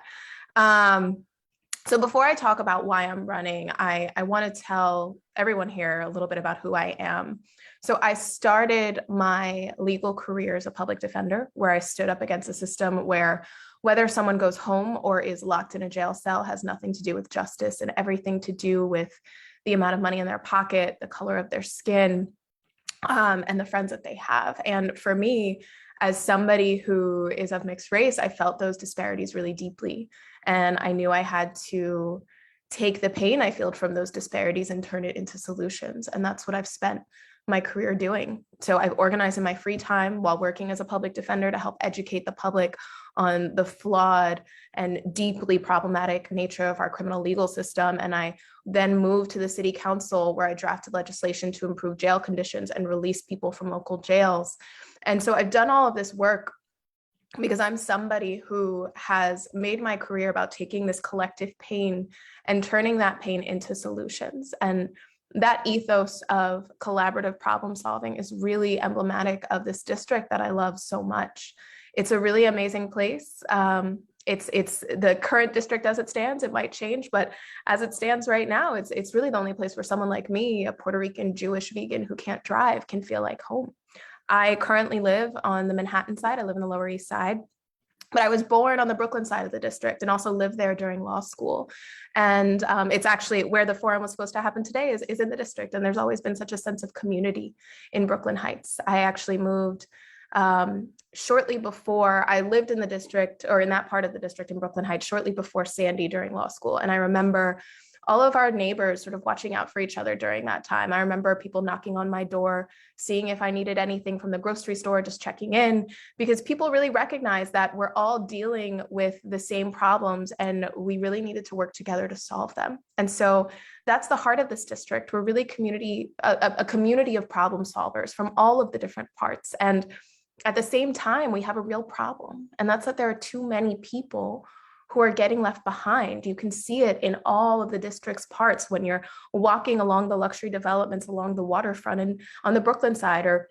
So before I talk about why I'm running, I want to tell everyone here a little bit about who I am. So I started my legal career as a public defender, where I stood up against a system where whether someone goes home or is locked in a jail cell has nothing to do with justice and everything to do with the amount of money in their pocket, the color of their skin, and the friends that they have. And for me, as somebody who is of mixed race, I felt those disparities really deeply. And I knew I had to take the pain I felt from those disparities and turn it into solutions. And that's what I've spent my career doing. So I've organized in my free time while working as a public defender to help educate the public on the flawed and deeply problematic nature of our criminal legal system. And I then moved to the city council, where I drafted legislation to improve jail conditions and release people from local jails. And so I've done all of this work because I'm somebody who has made my career about taking this collective pain and turning that pain into solutions. And that ethos of collaborative problem solving is really emblematic of this district that I love so much. It's a really amazing place. It's the current district as it stands. It might change, but as it stands right now, it's really the only place where someone like me, a Puerto Rican Jewish vegan who can't drive, can feel like home. I currently live on the Manhattan side. I live in the Lower East Side, But I was born on the Brooklyn side of the district and also lived there during law school. And it's actually where the forum was supposed to happen today is in the district. And there's always been such a sense of community in Brooklyn Heights. I actually moved shortly before I lived in the district, or in that part of the district in Brooklyn Heights, shortly before Sandy during law school. And I remember all of our neighbors sort of watching out for each other during that time. I remember people knocking on my door, seeing if I needed anything from the grocery store, just checking in, because people really recognized that we're all dealing with the same problems and we really needed to work together to solve them. And so that's the heart of this district. We're really a community of problem solvers from all of the different parts. And at the same time, we have a real problem, and that's that there are too many people who are getting left behind. You can see it in all of the district's parts when you're walking along the luxury developments along the waterfront and on the Brooklyn side, or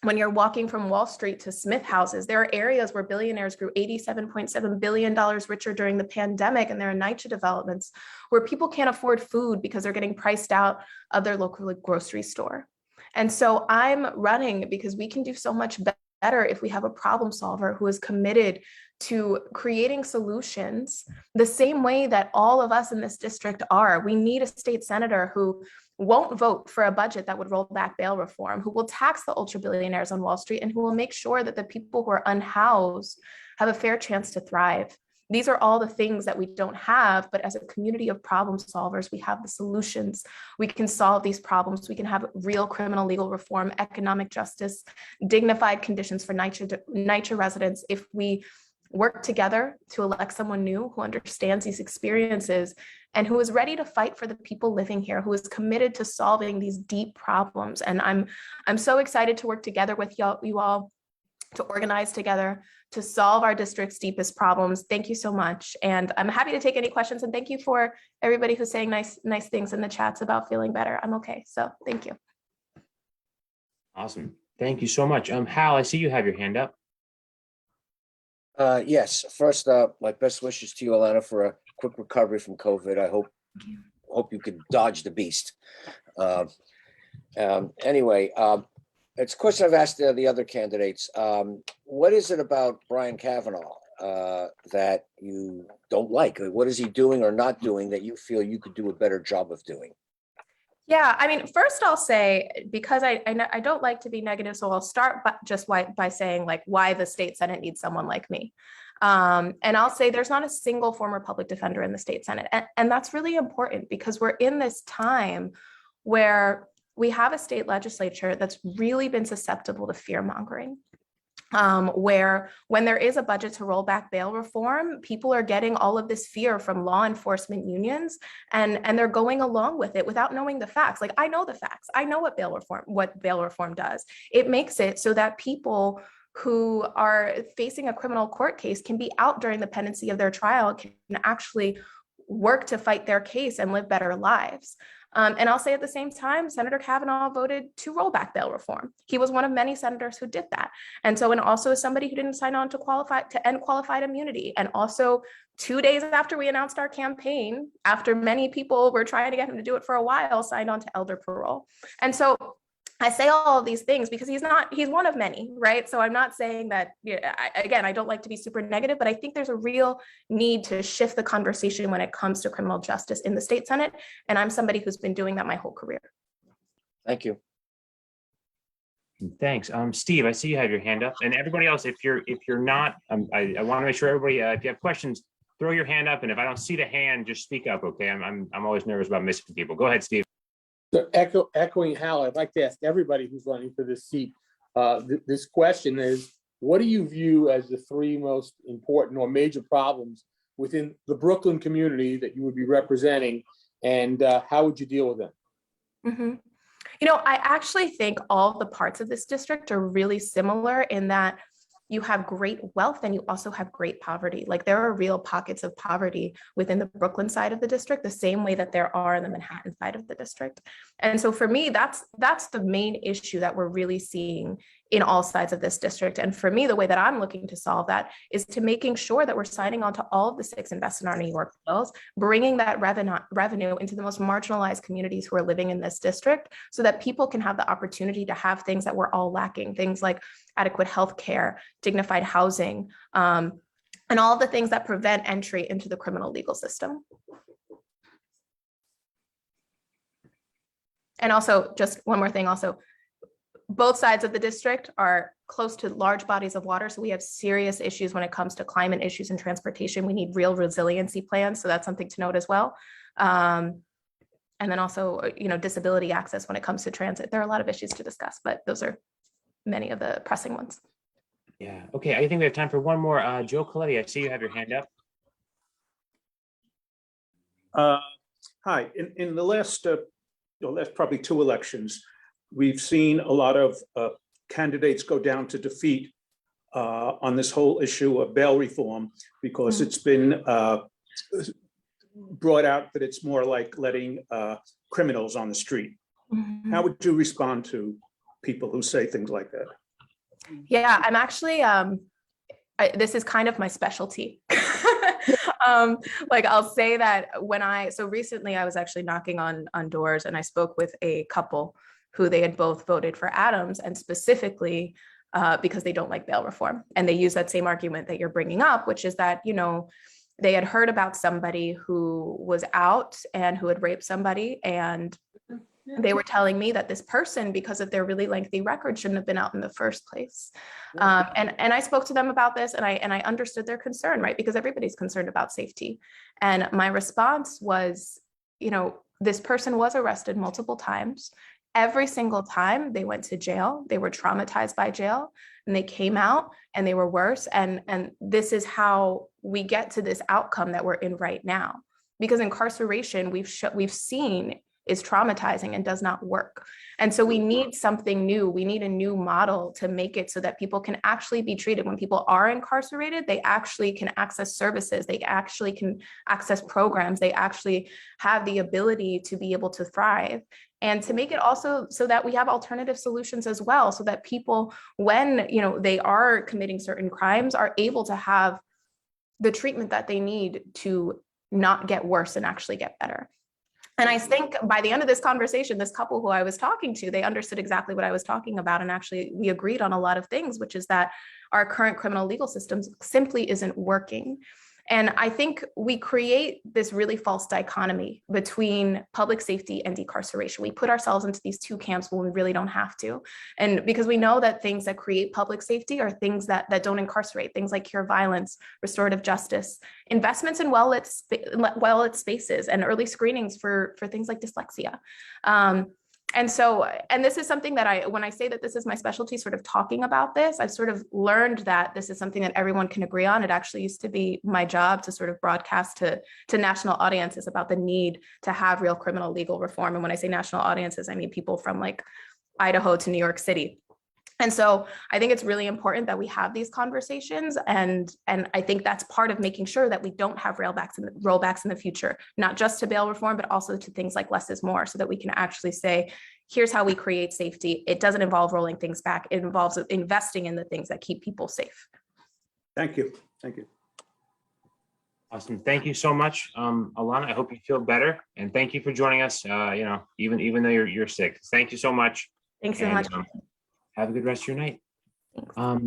when you're walking from Wall Street to Smith houses. There are areas where billionaires grew $87.7 billion richer during the pandemic, and there are NYCHA developments where people can't afford food because they're getting priced out of their local grocery store. And so I'm running because we can do so much better if we have a problem solver who is committed to creating solutions the same way that all of us in this district are. We need a state senator who won't vote for a budget that would roll back bail reform, who will tax the ultra billionaires on Wall Street, and who will make sure that the people who are unhoused have a fair chance to thrive. These are all the things that we don't have, but as a community of problem solvers, we have the solutions. We can solve these problems. We can have real criminal legal reform, economic justice, dignified conditions for NYCHA residents if we work together to elect someone new who understands these experiences and who is ready to fight for the people living here, who is committed to solving these deep problems. And I'm so excited to work together with you all to organize together to solve our district's deepest problems. Thank you so much. And I'm happy to take any questions. And thank you for everybody who's saying nice things in the chats about feeling better. I'm okay. So thank you. Awesome. Thank you so much. Hal, I see you have your hand up. Yes, first, my best wishes to you, Alana, for a quick recovery from COVID. I hope you can dodge the beast. Anyway, it's a question I've asked the other candidates. What is it about Brian Kavanaugh that you don't like? What is he doing or not doing that you feel you could do a better job of doing? Yeah, I mean, first I'll say, because I don't like to be negative, so I'll start by saying like why the state Senate needs someone like me. And I'll say there's not a single former public defender in the state Senate. And that's really important because we're in this time where we have a state legislature that's really been susceptible to fear mongering. Where when there is a budget to roll back bail reform, people are getting all of this fear from law enforcement unions and they're going along with it without knowing the facts. Like, I know the facts. I know what bail reform does. It makes it so that people who are facing a criminal court case can be out during the pendency of their trial, can actually work to fight their case and live better lives. And I'll say at the same time, Senator Kavanaugh voted to roll back bail reform. He was one of many senators who did that. And so, and also as somebody who didn't sign on to end qualified immunity. And also 2 days after we announced our campaign, after many people were trying to get him to do it for a while, signed on to elder parole. And so I say all of these things because he's one of many, right? So I'm not saying that, again, I don't like to be super negative, but I think there's a real need to shift the conversation when it comes to criminal justice in the state Senate. And I'm somebody who's been doing that my whole career. Thank you. Thanks. Steve, I see you have your hand up, and everybody else, if you're not, I want to make sure everybody, if you have questions, throw your hand up. And if I don't see the hand, just speak up. Okay. I'm always nervous about missing people. Go ahead, Steve. So echoing Hal, I'd like to ask everybody who's running for this seat, this question is, what do you view as the three most important or major problems within the Brooklyn community that you would be representing, and how would you deal with them? Mm-hmm. You know, I actually think all the parts of this district are really similar in that you have great wealth and you also have great poverty. Like, there are real pockets of poverty within the Brooklyn side of the district, the same way that there are in the Manhattan side of the district. And so for me, that's the main issue that we're really seeing in all sides of this district. And for me, the way that I'm looking to solve that is to making sure that we're signing on to all of the 6 Invest in Our New York bills, bringing that revenue into the most marginalized communities who are living in this district, so that people can have the opportunity to have things that we're all lacking, things like adequate health care, dignified housing, and all the things that prevent entry into the criminal legal system. And also, just one more thing also, both sides of the district are close to large bodies of water. So we have serious issues when it comes to climate issues and transportation. We need real resiliency plans. So that's something to note as well. And then also, disability access when it comes to transit. There are a lot of issues to discuss, but those are many of the pressing ones. Yeah, okay, I think we have time for one more. Joe Coletti, I see you have your hand up. Hi, in the last probably 2 elections, we've seen a lot of candidates go down to defeat on this whole issue of bail reform, because it's been brought out that it's more like letting criminals on the street. How would you respond to people who say things like that? Yeah, I'm actually, this is kind of my specialty. Like I'll say that so recently I was actually knocking on doors, and I spoke with a couple who they had both voted for Adams, and specifically because they don't like bail reform. And they use that same argument that you're bringing up, which is that, they had heard about somebody who was out and who had raped somebody, and they were telling me that this person, because of their really lengthy record, shouldn't have been out in the first place. And I spoke to them about this, and I understood their concern, right? Because everybody's concerned about safety. And my response was, this person was arrested multiple times. Every single time they went to jail, they were traumatized by jail, and they came out and they were worse. And this is how we get to this outcome that we're in right now. Because incarceration, we've seen, is traumatizing and does not work. And so we need something new. We need a new model to make it so that people can actually be treated. When people are incarcerated, they actually can access services. They actually can access programs. They actually have the ability to be able to thrive. And to make it also so that we have alternative solutions as well, so that people, when they are committing certain crimes, are able to have the treatment that they need to not get worse and actually get better. And I think by the end of this conversation, this couple who I was talking to, they understood exactly what I was talking about. And actually, we agreed on a lot of things, which is that our current criminal legal systems simply isn't working. And I think we create this really false dichotomy between public safety and decarceration. We put ourselves into these two camps when we really don't have to. And because we know that things that create public safety are things that don't incarcerate, things like cure violence, restorative justice, investments in well-lit spaces, and early screenings for things like dyslexia. And this is something that when I say that this is my specialty, sort of talking about this, I've sort of learned that this is something that everyone can agree on. It actually used to be my job to sort of broadcast to national audiences about the need to have real criminal legal reform. And when I say national audiences, I mean people from like Idaho to New York City. And so I think it's really important that we have these conversations. And I think that's part of making sure that we don't have rollbacks in the future, not just to bail reform, but also to things like less is more, so that we can actually say, here's how we create safety. It doesn't involve rolling things back. It involves investing in the things that keep people safe. Thank you. Thank you. Awesome. Thank you so much, Alana. I hope you feel better. And thank you for joining us, even though you're sick. Thank you so much. Thanks so much. Have a good rest of your night. I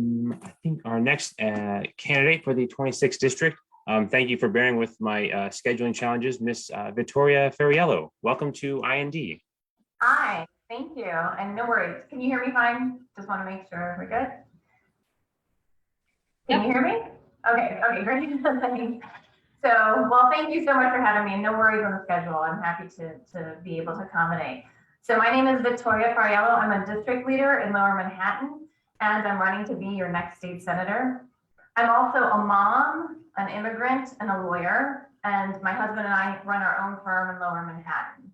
think our next candidate for the 26th district, thank you for bearing with my scheduling challenges, Miss Vittoria Ferriello. Welcome to IND. Hi, thank you. And no worries. Can you hear me fine? Just want to make sure we're good. Can you hear me? Okay, great. Thanks. So, well, thank you so much for having me, and no worries on the schedule. I'm happy to be able to accommodate. So my name is Vittoria Ferriello. I'm a district leader in Lower Manhattan, and I'm running to be your next state senator. I'm also a mom, an immigrant, and a lawyer, and my husband and I run our own firm in Lower Manhattan.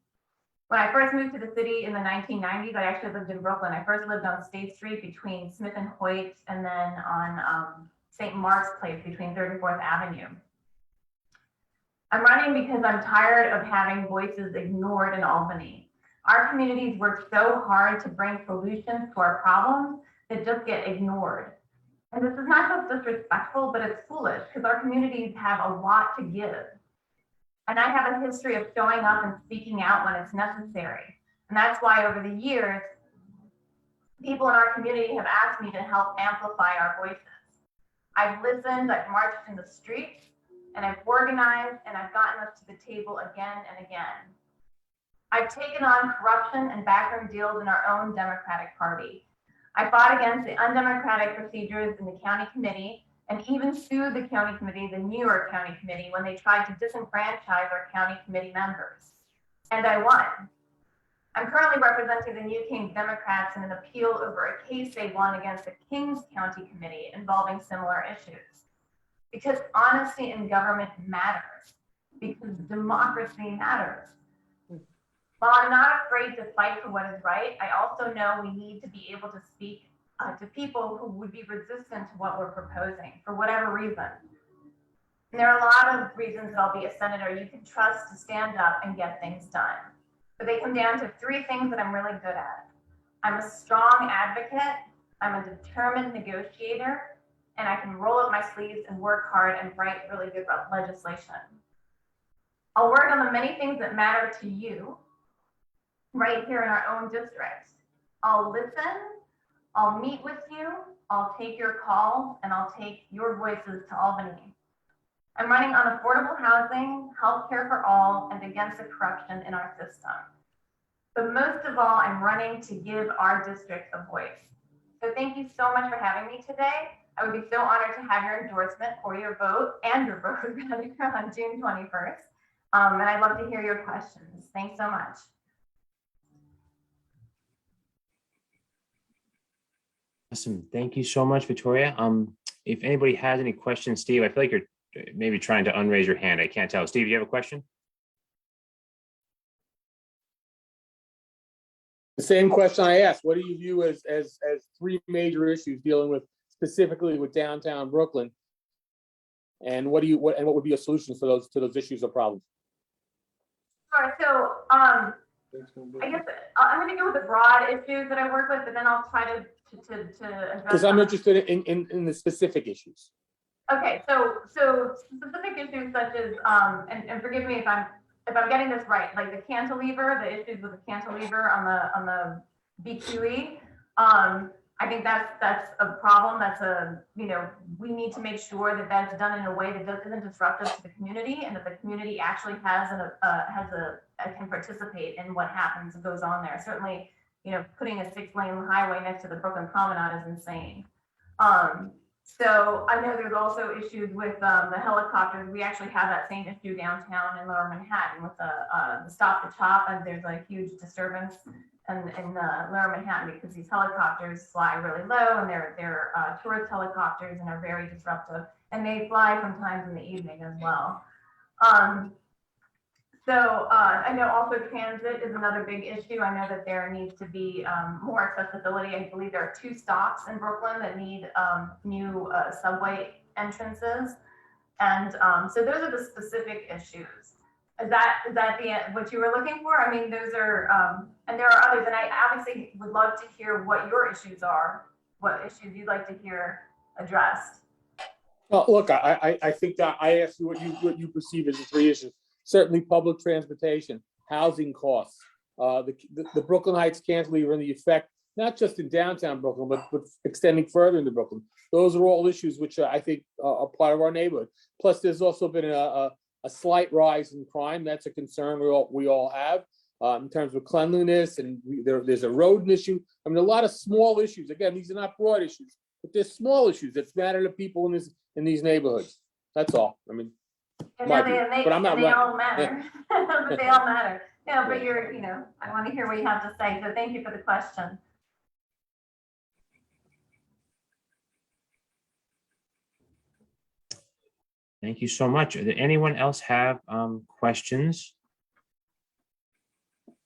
When I first moved to the city in the 1990s, I actually lived in Brooklyn. I first lived on State Street between Smith and Hoyt, and then on St. Mark's Place between 34th Avenue. I'm running because I'm tired of having voices ignored in Albany. Our communities work so hard to bring solutions to our problems that just get ignored. And this is not just disrespectful, but it's foolish, because our communities have a lot to give. And I have a history of showing up and speaking out when it's necessary. And that's why over the years, people in our community have asked me to help amplify our voices. I've listened, I've marched in the streets, and I've organized, and I've gotten us to the table again and again. I've taken on corruption and backroom deals in our own Democratic Party. I fought against the undemocratic procedures in the county committee and even sued the county committee, the New York County Committee, when they tried to disenfranchise our county committee members. And I won. I'm currently representing the New Kings Democrats in an appeal over a case they won against the Kings County Committee involving similar issues. Because honesty in government matters, because democracy matters. While I'm not afraid to fight for what is right, I also know we need to be able to speak to people who would be resistant to what we're proposing for whatever reason. And there are a lot of reasons that I'll be a senator you can trust to stand up and get things done. But they come down to three things that I'm really good at. I'm a strong advocate, I'm a determined negotiator, and I can roll up my sleeves and work hard and write really good legislation. I'll work on the many things that matter to you right here in our own district. I'll listen, I'll meet with you, I'll take your calls, and I'll take your voices to Albany. I'm running on affordable housing, healthcare for all, and against the corruption in our system. But most of all, I'm running to give our district a voice. So thank you so much for having me today. I would be so honored to have your endorsement or your vote and your vote on June 21st. And I'd love to hear your questions. Thanks so much. Awesome. Thank you so much, Victoria. If anybody has any questions, Steve, I feel like you're maybe trying to unraise your hand. I can't tell. Steve, you have a question? The same question I asked. What do you view as three major issues dealing with specifically with downtown Brooklyn? And what would be a solution for those issues or problems? Sure. So I guess I'm going to go with the broad issues that I work with, but then I'll try to address. Because I'm interested in the specific issues. Okay, so specific issues such as and forgive me if I'm getting this right, like the cantilever, the issues with the cantilever on the BQE. I think that's a problem. That's we need to make sure that that's done in a way that isn't disruptive to the community, and that the community actually can participate in what happens and goes on there. Certainly, putting a 6-lane highway next to the Brooklyn Promenade is insane. So I know there's also issues with the helicopters. We actually have that same issue downtown in Lower Manhattan with the Stop the Chop, and there's a huge disturbance in Lower Manhattan because these helicopters fly really low, and they're tourist helicopters and are very disruptive, and they fly sometimes in the evening as well. So I know also transit is another big issue. I know that there needs to be more accessibility. I believe there are 2 stops in Brooklyn that need new subway entrances. And so those are the specific issues. Is that what you were looking for? I mean, those are, and there are others, and I obviously would love to hear what your issues are, what issues you'd like to hear addressed. Well, look, I think that I asked you what you perceive as the 3 issues. Certainly public transportation, housing costs, the Brooklyn Heights cantilever and the effect, not just in downtown Brooklyn, but extending further into Brooklyn. Those are all issues which I think are part of our neighborhood. Plus, there's also been a slight rise in crime. That's a concern we all have in terms of cleanliness, and there's a road issue. I mean, a lot of small issues. Again, these are not broad issues, but there's small issues that matter to people in these neighborhoods. That's all. I mean, They all matter. But they all matter. Yeah, but I want to hear what you have to say. So thank you for the question. Thank you so much. Did anyone else have questions?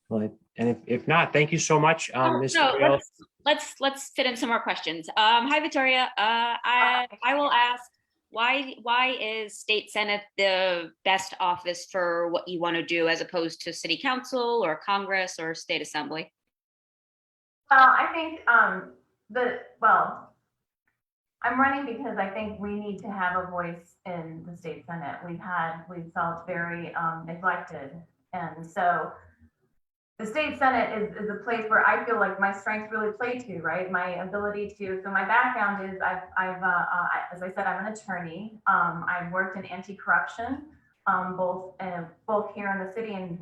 Well, and if not, thank you so much, Ms. No, let's fit in some more questions. Hi, Victoria. I will ask, why is state senate the best office for what you want to do as opposed to city council or Congress or state assembly? Well, I think I'm running because I think we need to have a voice in the state senate. We've felt very neglected, and so the state senate is a place where I feel like my strengths really play to, right? My ability to, so my background is as I said, I'm an attorney. I've worked in anti-corruption, both here in the city and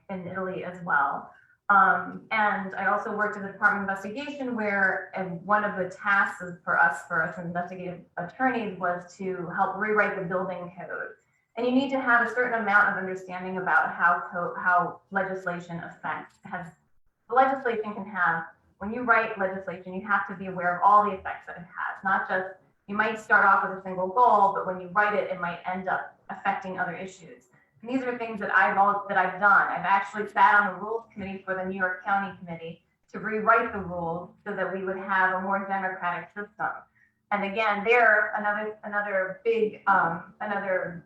in Italy as well. And I also worked in the Department of Investigation, where one of the tasks for us investigative attorneys was to help rewrite the building code. And you need to have a certain amount of understanding about how legislation legislation can have, when you write legislation, you have to be aware of all the effects that it has, not just, you might start off with a single goal, but when you write it, it might end up affecting other issues. And these are things that I've done. I've actually sat on the rules committee for the New York County Committee to rewrite the rules so that we would have a more democratic system. And again, another big, another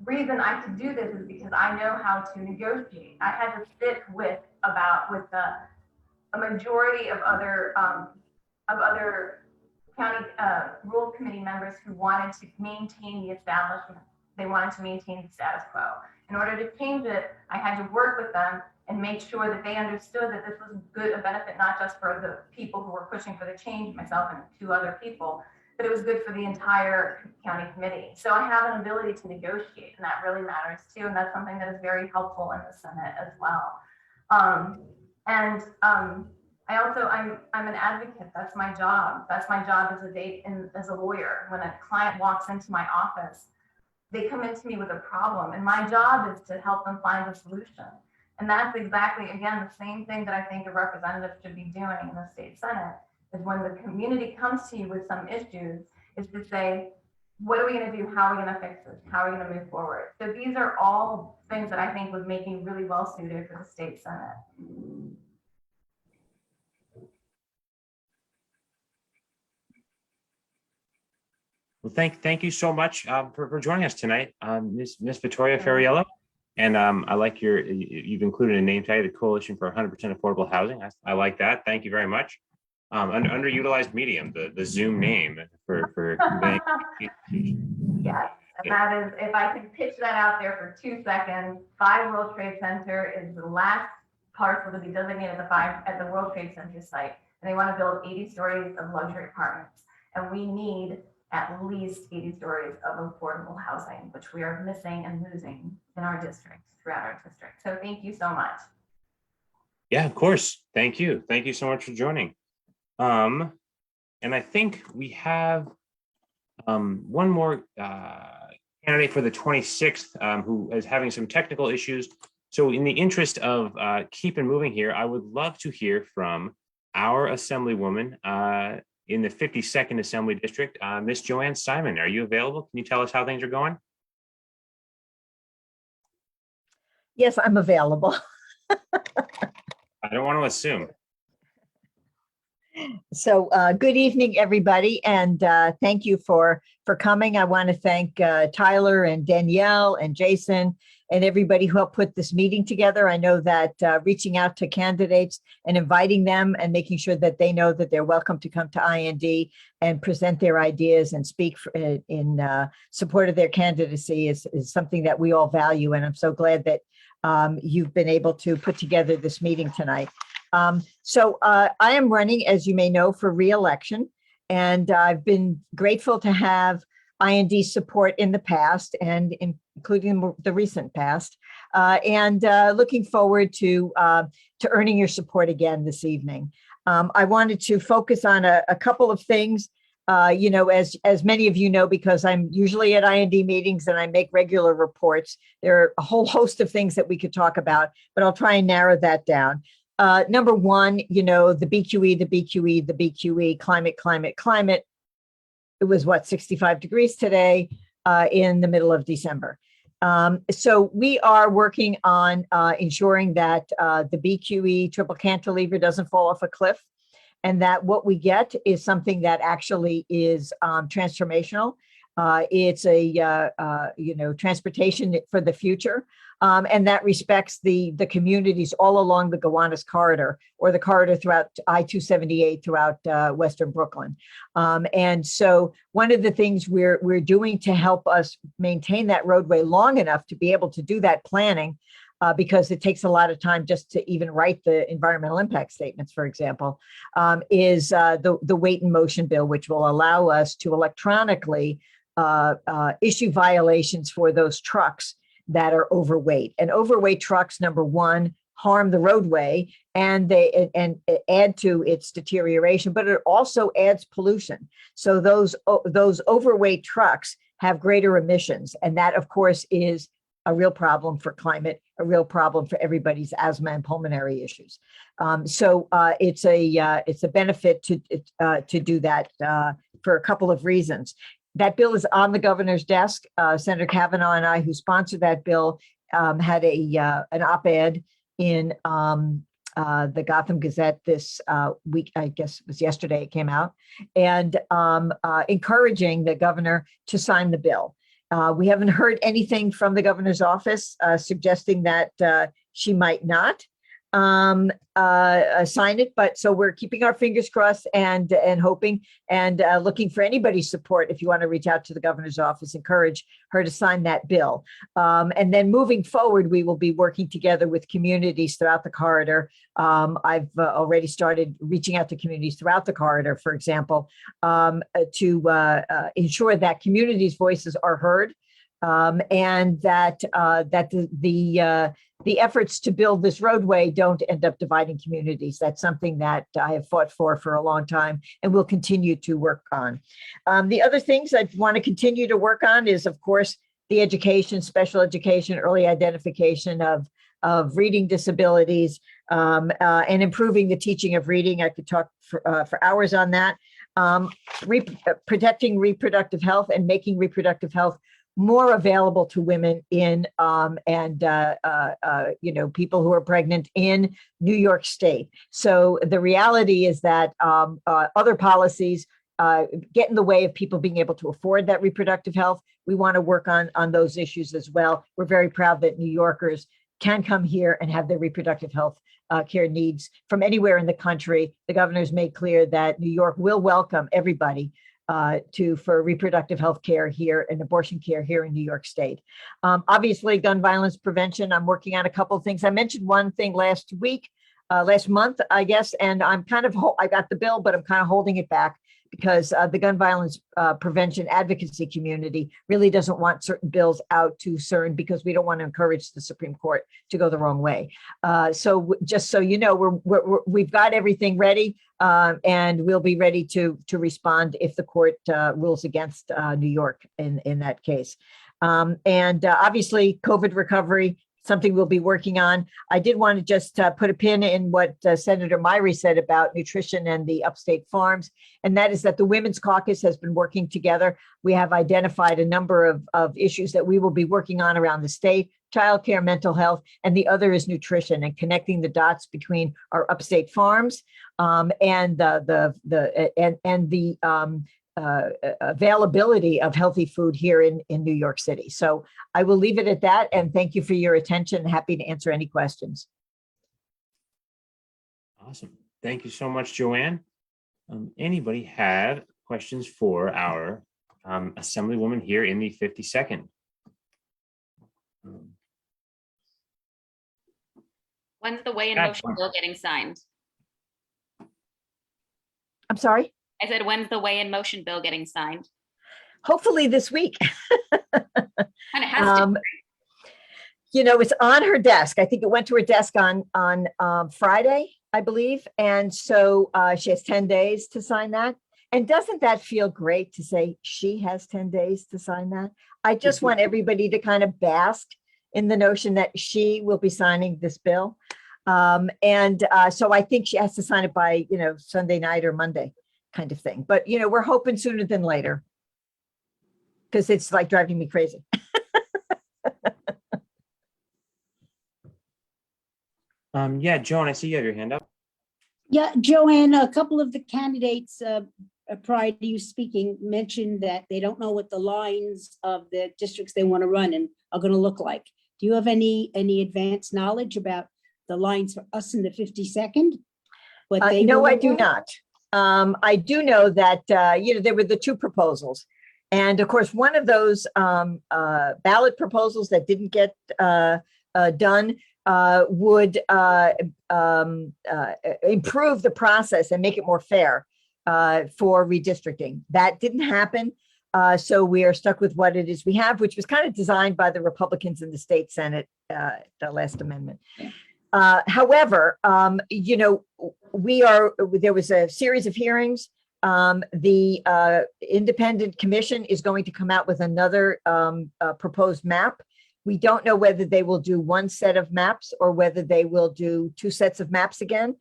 reason I could do this is because I know how to negotiate. I had to sit with a majority of other county rule committee members who wanted to maintain the establishment. They wanted to maintain the status quo. In order to change it, I had to work with them and make sure that they understood that this was a benefit not just for the people who were pushing for the change, myself and 2 other people, but it was good for the entire county committee. So I have an ability to negotiate, and that really matters too. And that's something that is very helpful in the Senate as well. I'm an advocate. That's my job. That's my job as a lawyer. When a client walks into my office, they come into me with a problem, and my job is to help them find a solution. And that's exactly, again, the same thing that I think a representative should be doing in the state Senate, is when the community comes to you with some issues, is to say, what are we going to do? How are we going to fix this? How are we going to move forward? So these are all things that I think would make me really well suited for the state Senate. Well, thank you so much for joining us tonight, Ms. Vittoria Fariello. And I like you've included a name tag, the Coalition for 100% Affordable Housing. I like that. Thank you very much. Underutilized medium, the Zoom name for Yes, and that is, if I can pitch that out there for 2 seconds, 5 World Trade Center is the last parcel to be designated at the World Trade Center site. And they want to build 80 stories of luxury apartments. And we need at least 80 stories of affordable housing, which we are missing and losing in our district, throughout our district. So thank you so much. Yeah, of course. Thank you. Thank you so much for joining. And I think we have one more candidate for the 26th who is having some technical issues. So in the interest of keeping moving here, I would love to hear from our Assemblywoman in the 52nd Assembly District, Miss Joanne Simon. Are you available? Can you tell us how things are going? Yes, I'm available. I don't want to assume. So good evening, everybody, and thank you for coming. I want to thank Tyler and Danielle and Jason and everybody who helped put this meeting together. I know that reaching out to candidates and inviting them and making sure that they know that they're welcome to come to IND and present their ideas and speak in support of their candidacy is something that we all value. And I'm so glad that you've been able to put together this meeting tonight. So I am running, as you may know, for re-election, and I've been grateful to have IND support in the past and including the recent past, and looking forward to earning your support again this evening. I wanted to focus on a couple of things, as many of you know, because I'm usually at IND meetings and I make regular reports. There are a whole host of things that we could talk about, but I'll try and narrow that down. Number one, the BQE, climate. It was 65 degrees today in the middle of December. So we are working on ensuring that the BQE triple cantilever doesn't fall off a cliff, and that what we get is something that actually is transformational. It's a, transportation for the future. And that respects the communities all along the Gowanus corridor, or the corridor throughout I-278 throughout Western Brooklyn. And so one of the things we're doing to help us maintain that roadway long enough to be able to do that planning, because it takes a lot of time just to even write the environmental impact statements, for example, is the weight and motion bill, which will allow us to electronically issue violations for those trucks that are overweight. And overweight trucks, number one, harm the roadway and they add to its deterioration, but it also adds pollution. So those overweight trucks have greater emissions, and that, of course, is a real problem for climate, a real problem for everybody's asthma and pulmonary issues. So it's a benefit to do that for a couple of reasons. That bill is on the governor's desk. Senator Kavanaugh and I, who sponsored that bill, had an op-ed in the Gotham Gazette this week. I guess it was yesterday it came out, and encouraging the governor to sign the bill. We haven't heard anything from the governor's office suggesting that she might not sign it, but so we're keeping our fingers crossed and hoping and looking for anybody's support. If you want to reach out to the governor's office, encourage her to sign that bill. And then moving forward, we will be working together with communities throughout the corridor. I've already started reaching out to communities throughout the corridor, for example, to ensure that communities' voices are heard, and that the efforts to build this roadway don't end up dividing communities. That's something that I have fought for a long time and will continue to work on. The other things I want to continue to work on is, of course, the education, special education, early identification of reading disabilities, and improving the teaching of reading. I could talk for hours on that. Protecting reproductive health and making reproductive health more available to women in people who are pregnant in New York State. So the reality is that other policies get in the way of people being able to afford that reproductive health. We want to work on those issues as well. We're very proud that New Yorkers can come here and have their reproductive health care needs from anywhere in the country. The governor's made clear that New York will welcome everybody for reproductive health care here and abortion care here in New York State. Obviously, gun violence prevention, I'm working on a couple of things. I mentioned one thing last month, I guess, and I got the bill, but I'm kind of holding it back because the gun violence prevention advocacy community really doesn't want certain bills out to CERN because we don't want to encourage the Supreme Court to go the wrong way. So just so you know, we've got everything ready, and we'll be ready to respond if the court rules against New York in that case. And obviously, COVID recovery, something we'll be working on. I did want to just put a pin in what Senator Myrie said about nutrition and the upstate farms, and that is that the Women's Caucus has been working together. We have identified a number of issues that we will be working on around the state: childcare, mental health, and the other is nutrition and connecting the dots between our upstate farms and the availability of healthy food here in New York City. So I will leave it at that, and thank you for your attention. Happy to answer any questions. Awesome. Thank you so much, Joanne. Anybody have questions for our Assemblywoman here in the 52nd? When's the weigh in motion bill getting signed? I'm sorry? I said, when's the weigh in motion bill getting signed? Hopefully this week. And it has to. It's on her desk. I think it went to her desk on Friday, I believe. And so she has 10 days to sign that. And doesn't that feel great to say she has 10 days to sign that? I just want everybody to kind of bask in the notion that she will be signing this bill. So I think she has to sign it by, Sunday night or Monday kind of thing. But, we're hoping sooner than later because it's like driving me crazy. Yeah, Joan, I see you have your hand up. Yeah, Joanne, a couple of the candidates prior to you speaking, mentioned that they don't know what the lines of the districts they want to run and are going to look like. Do you have any advanced knowledge about the lines for us in the 52nd? What they No, will I look do like? not. I do know that, there were the two proposals. And of course, one of those ballot proposals that didn't get done would improve the process and make it more fair for redistricting. That didn't happen. So we are stuck with what it is we have, which was kind of designed by the Republicans in the state Senate, the last amendment. However, there was a series of hearings. The independent commission is going to come out with another proposed map. We don't know whether they will do one set of maps or whether they will do two sets of maps again.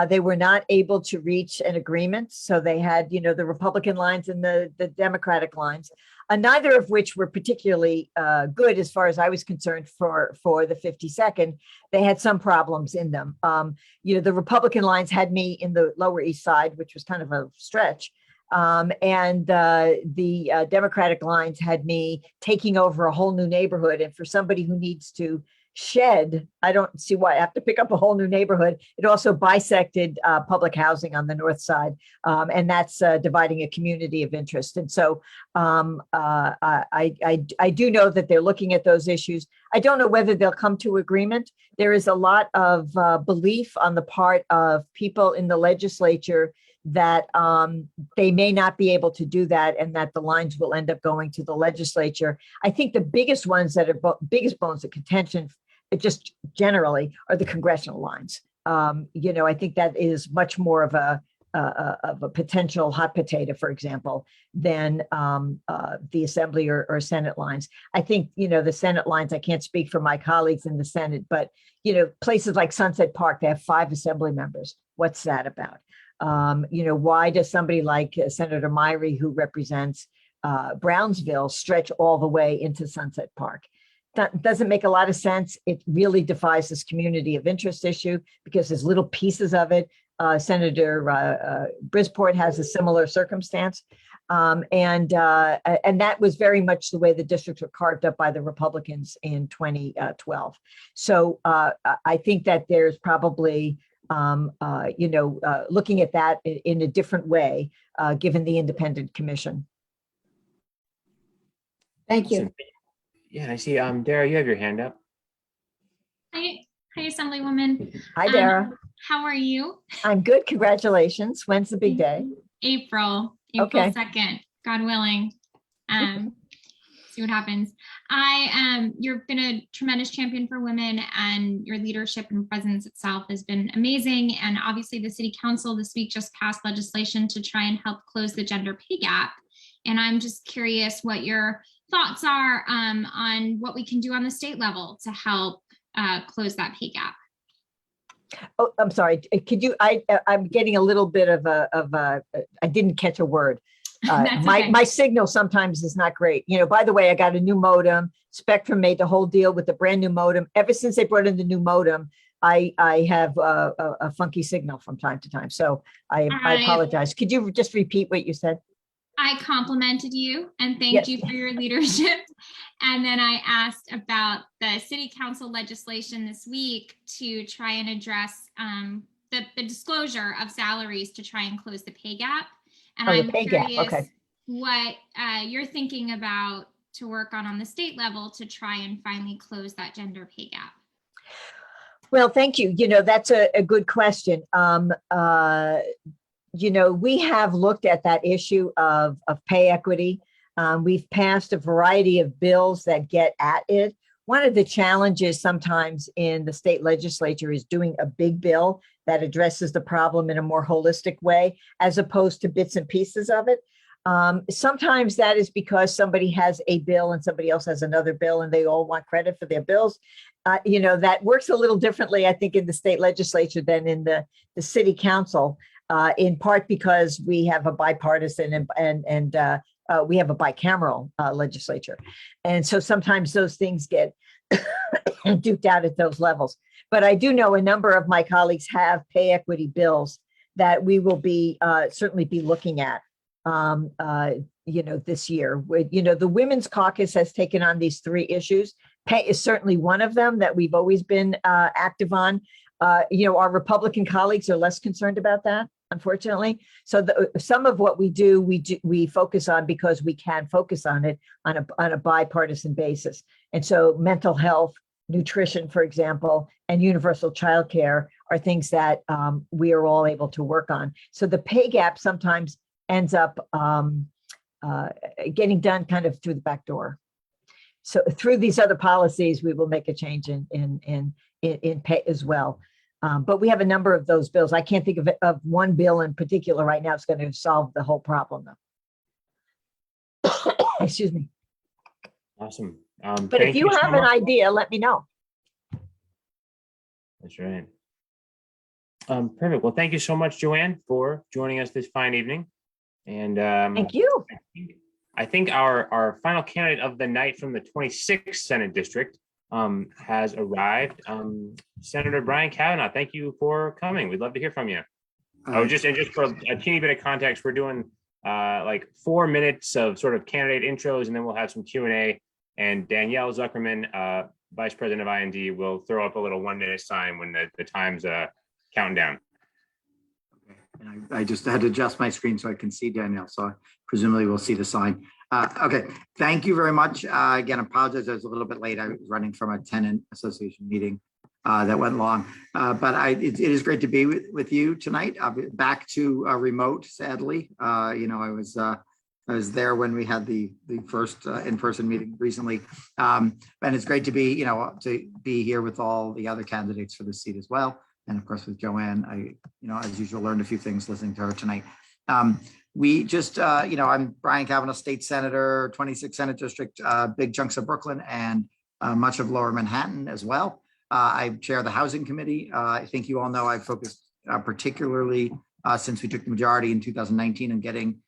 They were not able to reach an agreement. So they had, the Republican lines and the Democratic lines, neither of which were particularly good as far as I was concerned for the 52nd. They had some problems in them. The Republican lines had me in the Lower East Side, which was kind of a stretch. And the Democratic lines had me taking over a whole new neighborhood. And for somebody who needs to shed, I don't see why I have to pick up a whole new neighborhood. It also bisected public housing on the north side, and that's dividing a community of interest. And so I do know that they're looking at those issues. I don't know whether they'll come to agreement. There is a lot of belief on the part of people in the legislature that they may not be able to do that, and that the lines will end up going to the legislature. I think the biggest ones that are biggest bones of contention, just generally, are the congressional lines. I think that is much more of a potential hot potato, for example, than the Assembly or Senate lines. I think, the Senate lines, I can't speak for my colleagues in the Senate, but, places like Sunset Park, they have 5 Assembly members. What's that about? Why does somebody like Senator Myrie, who represents Brownsville, stretch all the way into Sunset Park? That doesn't make a lot of sense. It really defies this community of interest issue because there's little pieces of it. Senator Brisport has a similar circumstance. And that was very much the way the districts were carved up by the Republicans in 2012. So I think that there's probably looking at that in a different way, given the independent commission. Thank you. Yeah, and I see, Dara, you have your hand up. Hi, Assemblywoman. Hi, Dara. How are you? I'm good. Congratulations. When's the big day? April Okay. 2nd, God willing. See what happens. You've been a tremendous champion for women, and your leadership and presence itself has been amazing. And obviously the City Council this week just passed legislation to try and help close the gender pay gap. And I'm just curious what your thoughts are on what we can do on the state level to help close that pay gap. Oh, I'm sorry. Could you, I'm getting a little bit of I didn't catch a word. That's okay. My signal sometimes is not great. By the way, I got a new modem. Spectrum made the whole deal with the brand new modem. Ever since they brought in the new modem, I have a funky signal from time to time. So I apologize. Could you just repeat what you said? I complimented you and thanked Yes. you for your leadership. And then I asked about the City Council legislation this week to try and address the disclosure of salaries to try and close the pay gap. And Oh, the I'm pay gap, curious okay. what you're thinking about to work on the state level to try and finally close that gender pay gap. Well, thank you. That's a good question. We have looked at that issue of pay equity. We've passed a variety of bills that get at it. One of the challenges sometimes in the state legislature is doing a big bill that addresses the problem in a more holistic way, as opposed to bits and pieces of it. Sometimes that is because somebody has a bill and somebody else has another bill and they all want credit for their bills. That works a little differently, I think, in the state legislature than in the city council, in part because we have a bipartisan and we have a bicameral legislature. And so sometimes those things get duked out at those levels. But I do know a number of my colleagues have pay equity bills that we will be certainly be looking at. this year. The Women's Caucus has taken on these 3 issues. Pay is certainly one of them that we've always been active on. Our Republican colleagues are less concerned about that, unfortunately. So some of what we do, we focus on because we can focus on it on a bipartisan basis. And so mental health, nutrition, for example, and universal childcare are things that we are all able to work on. So the pay gap sometimes ends up getting done kind of through the back door. So through these other policies, we will make a change in pay as well. But we have a number of those bills. I can't think of one bill in particular right now that's going to solve the whole problem, though. Excuse me. Awesome. But if you have an idea, let me know. That's right. Perfect. Well, thank you so much, Joanne, for joining us this fine evening. And thank you. I think our final candidate of the night from the 26th Senate District has arrived. Senator Brian Kavanaugh, thank you for coming. We'd love to hear from you. Just for a teeny bit of context, we're doing like 4 minutes of sort of candidate intros, and then we'll have some Q&A. And Danielle Zuckerman, Vice President of IND, will throw up a little 1-minute sign when the time's counting down. And I just had to adjust my screen so I can see Danielle, so presumably we'll see the sign. Okay, thank you very much. Again, apologize, I was a little bit late. I was running from a tenant association meeting that went long. But it is great to be with you tonight. I'll be back to remote, sadly. I was there when we had the first in-person meeting recently. And it's great to be here with all the other candidates for this seat as well. And of course with Joanne, I as usual, learned a few things listening to her tonight. We just, I'm Brian Kavanaugh, State Senator, 26th Senate District, big chunks of Brooklyn and much of Lower Manhattan as well. I chair the Housing Committee. I think you all know I've focused particularly since we took the majority in 2019 on getting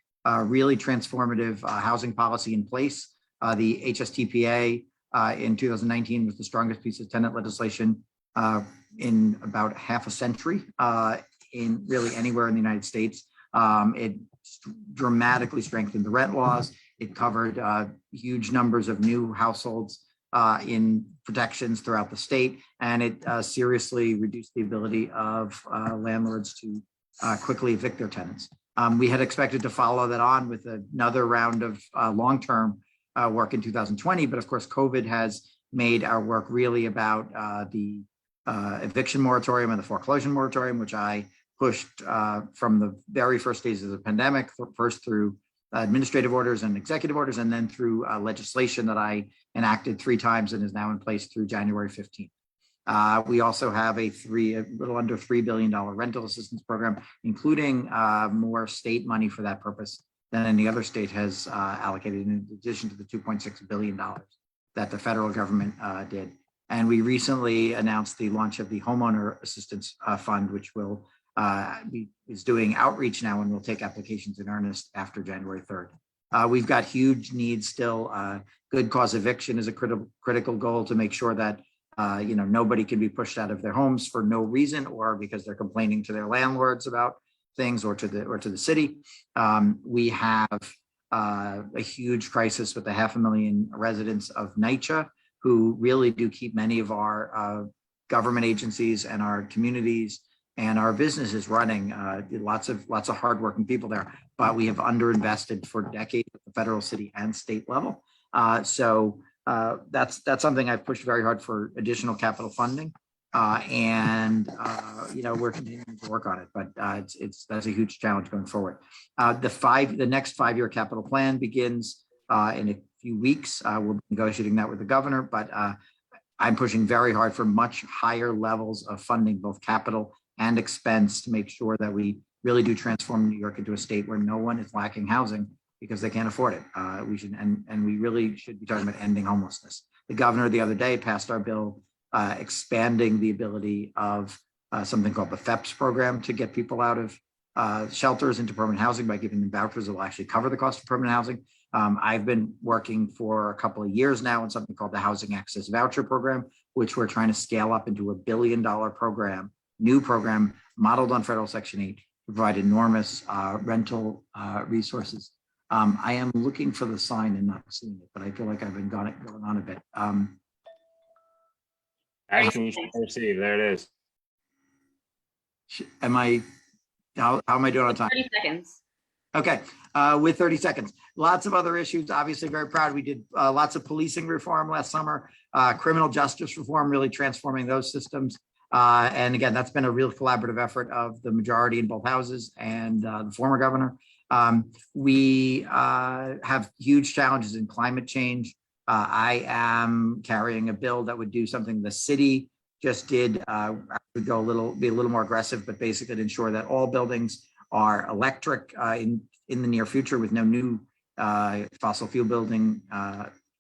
really transformative housing policy in place. The HSTPA in 2019 was the strongest piece of tenant legislation in about half a century in really anywhere in the United States. It dramatically strengthened the rent laws. It covered huge numbers of new households in protections throughout the state, and it seriously reduced the ability of landlords to quickly evict their tenants. We had expected to follow that on with another round of long-term work in 2020, but of course, COVID has made our work really about the eviction moratorium and the foreclosure moratorium, which I pushed from the very first days of the pandemic, first through administrative orders and executive orders, and then through legislation that I enacted 3 times and is now in place through January 15th. We also have a little under $3 billion rental assistance program, including more state money for that purpose than any other state has allocated, in addition to the $2.6 billion that the federal government did. And we recently announced the launch of the Homeowner Assistance Fund, which is doing outreach now and will take applications in earnest after January 3rd. We've got huge needs still. Good cause eviction is a critical goal to make sure that nobody can be pushed out of their homes for no reason, or because they're complaining to their landlords about things, or to the city. We have a huge crisis with the 500,000 residents of NYCHA, who really do keep many of our government agencies and our communities and our businesses running. Lots of hardworking people there, but we have underinvested for decades at the federal, city, and state level. So that's something I've pushed very hard for additional capital funding, and we're continuing to work on it. But that's a huge challenge going forward. The next 5-year capital plan begins in a few weeks. We'll be negotiating that with the governor, but I'm pushing very hard for much higher levels of funding, both capital and expense, to make sure that we really do transform New York into a state where no one is lacking housing because they can't afford it. We really should be talking about ending homelessness. The governor the other day passed our bill expanding the ability of something called the FEPS program to get people out of shelters into permanent housing by giving them vouchers that will actually cover the cost of permanent housing. I've been working for a couple of years now on something called the Housing Access Voucher Program, which we're trying to scale up into $1 billion program, new program modeled on federal Section 8, provide enormous rental resources. I am looking for the sign and not seeing it, but I feel like I've been going on a bit. Action you should receive. There it is. How am I doing on time? 30 seconds. Okay, with 30 seconds. Lots of other issues, obviously very proud. We did lots of policing reform last summer, criminal justice reform, really transforming those systems. And again, that's been a real collaborative effort of the majority in both houses and the former governor. We have huge challenges in climate change. I am carrying a bill that would do something the city just did. I would go be a little more aggressive, but basically to ensure that all buildings are electric in the near future with no new fossil fuel building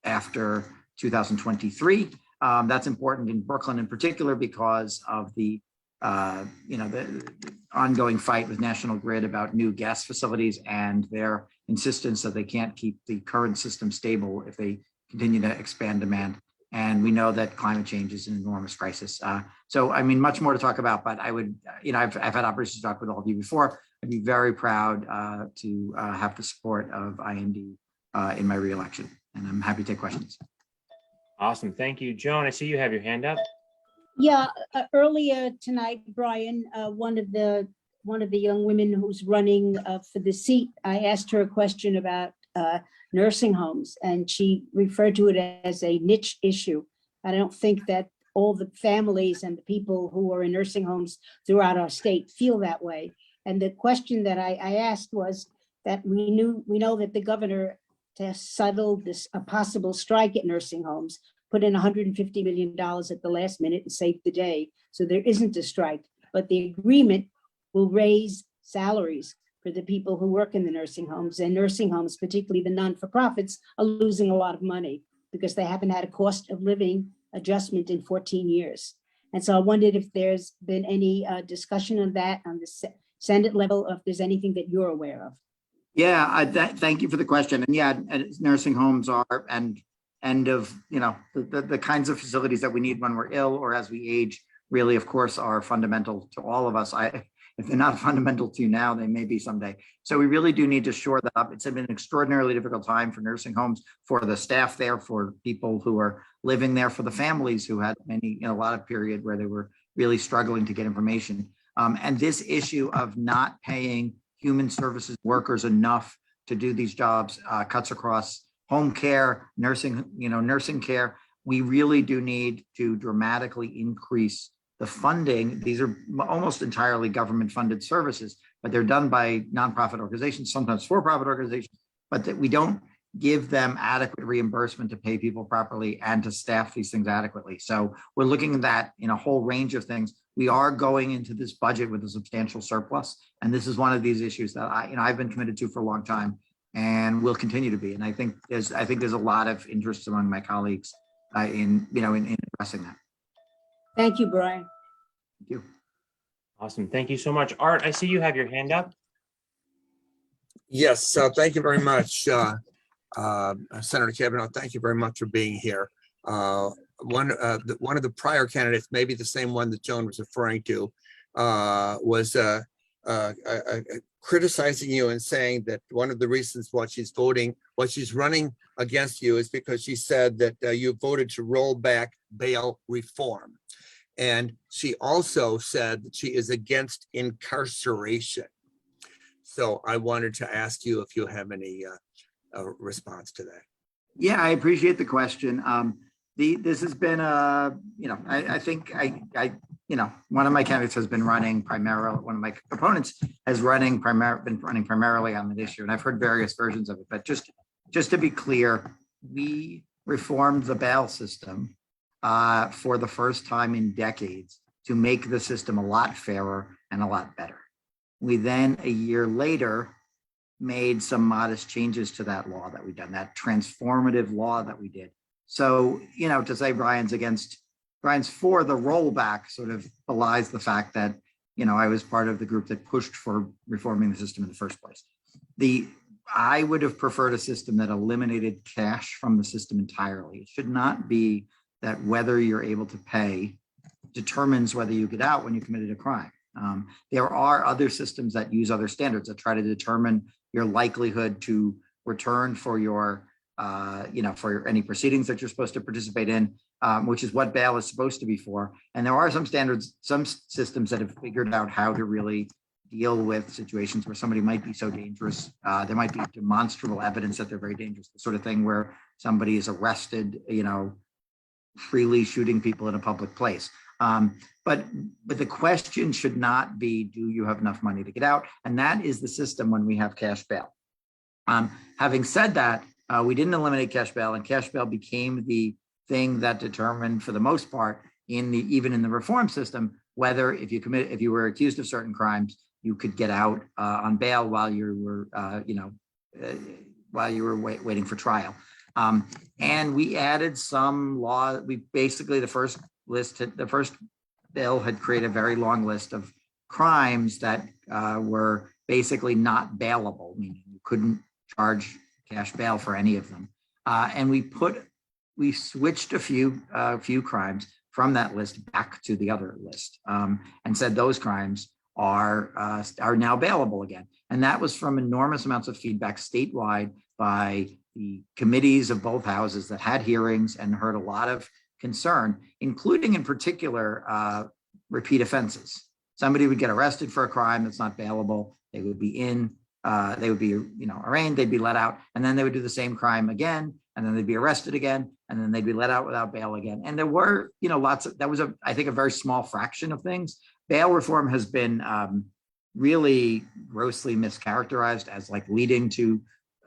after 2023. That's important in Brooklyn in particular because of the the ongoing fight with National Grid about new gas facilities and their insistence that they can't keep the current system stable if they continue to expand demand. And we know that climate change is an enormous crisis. So, I mean, much more to talk about, but I would, I've had opportunities to talk with all of you before. I'd be very proud to have the support of IND in my reelection, and I'm happy to take questions. Awesome. Thank you. Joan, I see you have your hand up. Yeah, earlier tonight, Brian, one of the young women who's running for the seat, I asked her a question about nursing homes, and she referred to it as a niche issue. I don't think that all the families and the people who are in nursing homes throughout our state feel that way. And the question that I asked was that we know that the governor, to settle a possible strike at nursing homes, put in $150 million at the last minute and saved the day. So there isn't a strike, but the agreement will raise salaries for the people who work in the nursing homes, and nursing homes, particularly the non-for-profits, are losing a lot of money because they haven't had a cost of living adjustment in 14 years. And so I wondered if there's been any discussion on that on the Senate level, if there's anything that you're aware of. Yeah, thank you for the question. And yeah, nursing homes are end of, the kinds of facilities that we need when we're ill or as we age, really, of course, are fundamental to all of us. If they're not fundamental to you now, they may be someday. So we really do need to shore that up. It's been an extraordinarily difficult time for nursing homes, for the staff there, for people who are living there, for the families who had a lot of period where they were really struggling to get information. And this issue of not paying human services workers enough to do these jobs cuts across home care, nursing care. We really do need to dramatically increase the funding. These are almost entirely government funded services, but they're done by nonprofit organizations, sometimes for-profit organizations, but that we don't give them adequate reimbursement to pay people properly and to staff these things adequately. So we're looking at that in a whole range of things. We are going into this budget with a substantial surplus, and this is one of these issues that I've been committed to for a long time and will continue to be. And I think there's a lot of interest among my colleagues in addressing that. Thank you, Brian. Thank you. Awesome. Thank you so much. Art, I see you have your hand up. Yes, thank you very much, Senator Kavanaugh. Thank you very much for being here. One of the prior candidates, maybe the same one that Joan was referring to, was criticizing you and saying that one of the reasons why she's running against you is because she said that you voted to roll back bail reform. And she also said that she is against incarceration. So I wanted to ask you if you have any response to that. Yeah, I appreciate the question. This has been I think one of my candidates has been running primarily, one of my opponents has been running primarily on that issue, and I've heard various versions of it. But just to be clear, we reformed the bail system for the first time in decades to make the system a lot fairer and a lot better. We then, a year later, made some modest changes to that law that we've done, that transformative law that we did. So, to say Brian's for the rollback sort of belies the fact that, I was part of the group that pushed for reforming the system in the first place. I would have preferred a system that eliminated cash from the system entirely. It should not be that whether you're able to pay determines whether you get out when you committed a crime. There are other systems that use other standards that try to determine your likelihood to return for your, for any proceedings that you're supposed to participate in, which is what bail is supposed to be for. And there are some standards, some systems that have figured out how to really deal with situations where somebody might be so dangerous. There might be demonstrable evidence that they're very dangerous, the sort of thing where somebody is arrested, freely shooting people in a public place. But the question should not be, do you have enough money to get out? And that is the system when we have cash bail. Having said that, we didn't eliminate cash bail, and cash bail became the thing that determined, for the most part, even in the reform system, whether if you were accused of certain crimes, you could get out on bail while you were, waiting for trial. And we added some law. We basically, the first bill had created a very long list of crimes that were basically not bailable, meaning you couldn't charge cash bail for any of them. And we switched a few crimes from that list back to the other list, and said those crimes are now bailable again. And that was from enormous amounts of feedback statewide by the committees of both houses that had hearings and heard a lot of concern, including in particular repeat offenses. Somebody would get arrested for a crime that's not bailable. They would be arraigned, they'd be let out, and then they would do the same crime again, and then they'd be arrested again, and then they'd be let out without bail again. And there were, that was I think a very small fraction of things. Bail reform has been really grossly mischaracterized as like leading to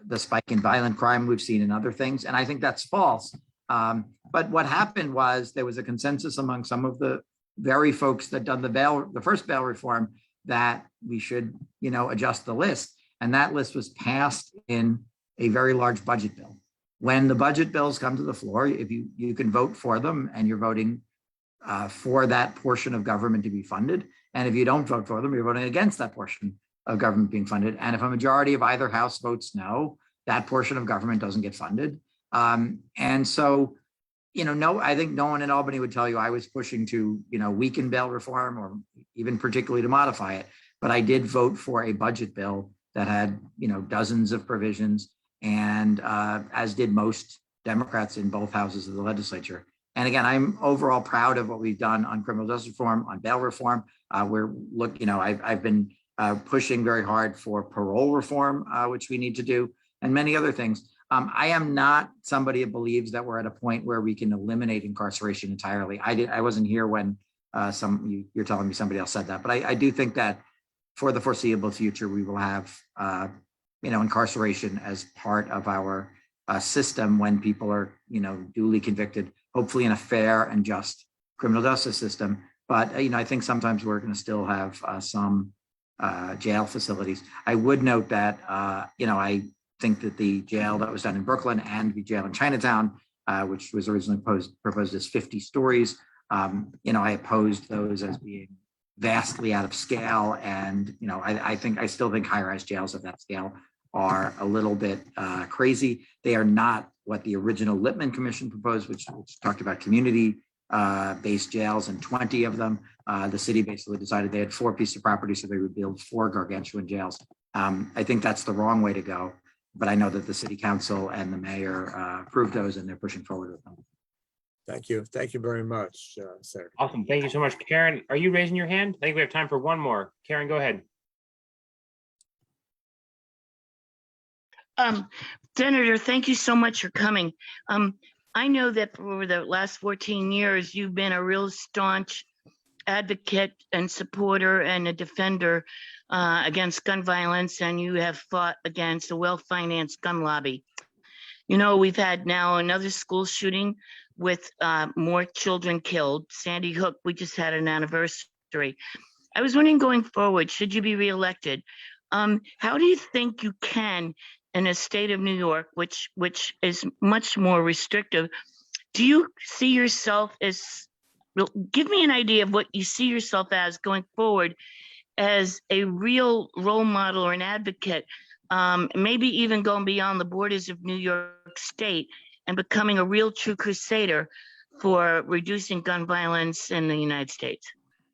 the spike in violent crime we've seen in other things. And I think that's false. But what happened was there was a consensus among some of the very folks that done the first bail reform that we should, adjust the list. And that list was passed in a very large budget bill. When the budget bills come to the floor, if you can vote for them and you're voting for that portion of government to be funded. And if you don't vote for them, you're voting against that portion of government being funded. And if a majority of either house votes no, that portion of government doesn't get funded. And so, I think no one in Albany would tell you I was pushing to, weaken bail reform or even particularly to modify it. But I did vote for a budget bill that had, dozens of provisions, and as did most Democrats in both houses of the legislature. And again, I'm overall proud of what we've done on criminal justice reform, on bail reform. I've been pushing very hard for parole reform, which we need to do, and many other things. I am not somebody who believes that we're at a point where we can eliminate incarceration entirely. I wasn't here when you're telling me somebody else said that, but I do think that for the foreseeable future, we will have incarceration as part of our system when people are duly convicted, hopefully in a fair and just criminal justice system. But I think sometimes we're going to still have some jail facilities. I would note that I think that the jail that was done in Brooklyn and the jail in Chinatown, which was originally proposed as 50 stories, I opposed those as being vastly out of scale. And, I still think high-rise jails of that scale are a little bit crazy. They are not what the original Lippman Commission proposed, which talked about community-based jails and 20 of them. The city basically decided they had 4 pieces of property, so they would build 4 gargantuan jails. I think that's the wrong way to go. But I know that the city council and the mayor approved those, and they're pushing forward with them. Thank you. Thank you very much, sir. Awesome. Thank you so much. Karen, are you raising your hand? I think we have time for one more. Karen, go ahead. Senator, thank you so much for coming. I know that for the last 14 years, you've been a real staunch advocate and supporter and a defender against gun violence, and you have fought against a well-financed gun lobby. We've had now another school shooting with more children killed. Sandy Hook, we just had an anniversary. I was wondering, going forward, should you be reelected, how do you think you can, in a state of New York, which is much more restrictive, do you see yourself as, give me an idea of what you see yourself as going forward as a real role model or an advocate, maybe even going beyond the borders of New York State and becoming a real true crusader for reducing gun violence in the United States?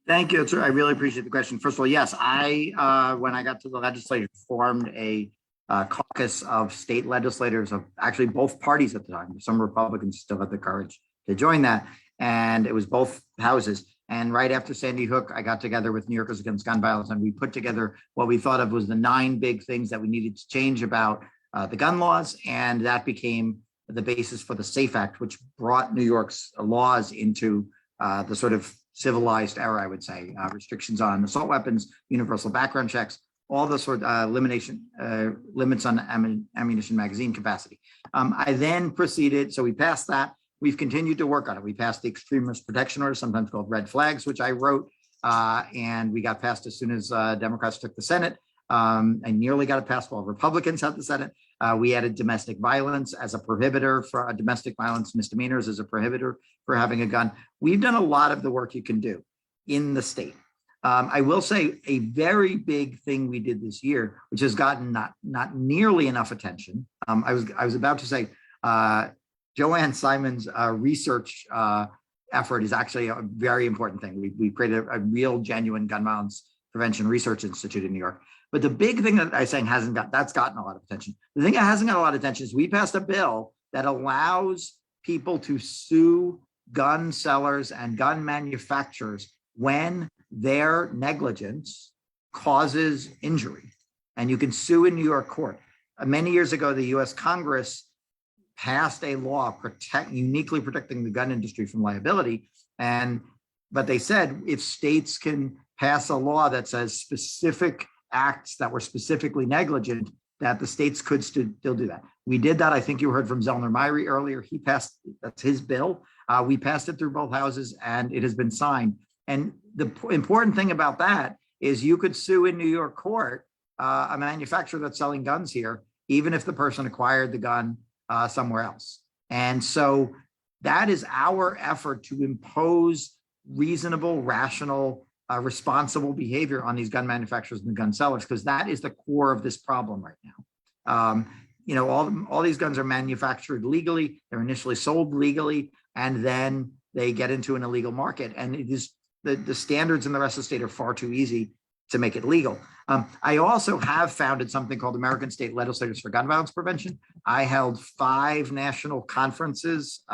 Thank you. I really appreciate the question. First of all, yes, when I got to the legislature, formed a caucus of state legislators of actually both parties at the time. Some Republicans still had the courage to join that. And it was both houses. And right after Sandy Hook, I got together with New Yorkers Against Gun Violence, and we put together what we thought of was the 9 big things that we needed to change about the gun laws. And that became the basis for the SAFE Act, which brought New York's laws into the sort of civilized era, I would say. Restrictions on assault weapons, universal background checks, all the sort of limits on ammunition magazine capacity. I then proceeded, so we passed that. We've continued to work on it. We passed the Extreme Risk Protection Order, sometimes called Red Flags, which I wrote, and we got passed as soon as Democrats took the Senate. I nearly got it passed while Republicans had the Senate. We added domestic violence as a prohibitor for domestic violence misdemeanors as a prohibitor for having a gun. We've done a lot of the work you can do in the state. I will say a very big thing we did this year, which has gotten not nearly enough attention. I was about to say, Joanne Simon's research effort is actually a very important thing. We created a real genuine gun violence prevention research institute in New York. But the big thing that I'm saying that's gotten a lot of attention. The thing that hasn't got a lot of attention is we passed a bill that allows people to sue gun sellers and gun manufacturers when their negligence causes injury. And you can sue in New York court. Many years ago, the US Congress passed a law uniquely protecting the gun industry from liability. But they said if states can pass a law that says specific acts that were specifically negligent, that the states could still do that. We did that. I think you heard from Zellner Myrie earlier. He passed, that's his bill. We passed it through both houses and it has been signed. And the important thing about that is you could sue in New York court a manufacturer that's selling guns here, even if the person acquired the gun somewhere else. And so that is our effort to impose reasonable, rational, responsible behavior on these gun manufacturers and the gun sellers, because that is the core of this problem right now. All these guns are manufactured legally, they're initially sold legally, and then they get into an illegal market. And it is the standards in the rest of the state are far too easy to make it legal. I also have founded something called American State Legislators for Gun Violence Prevention. I held 5 national conferences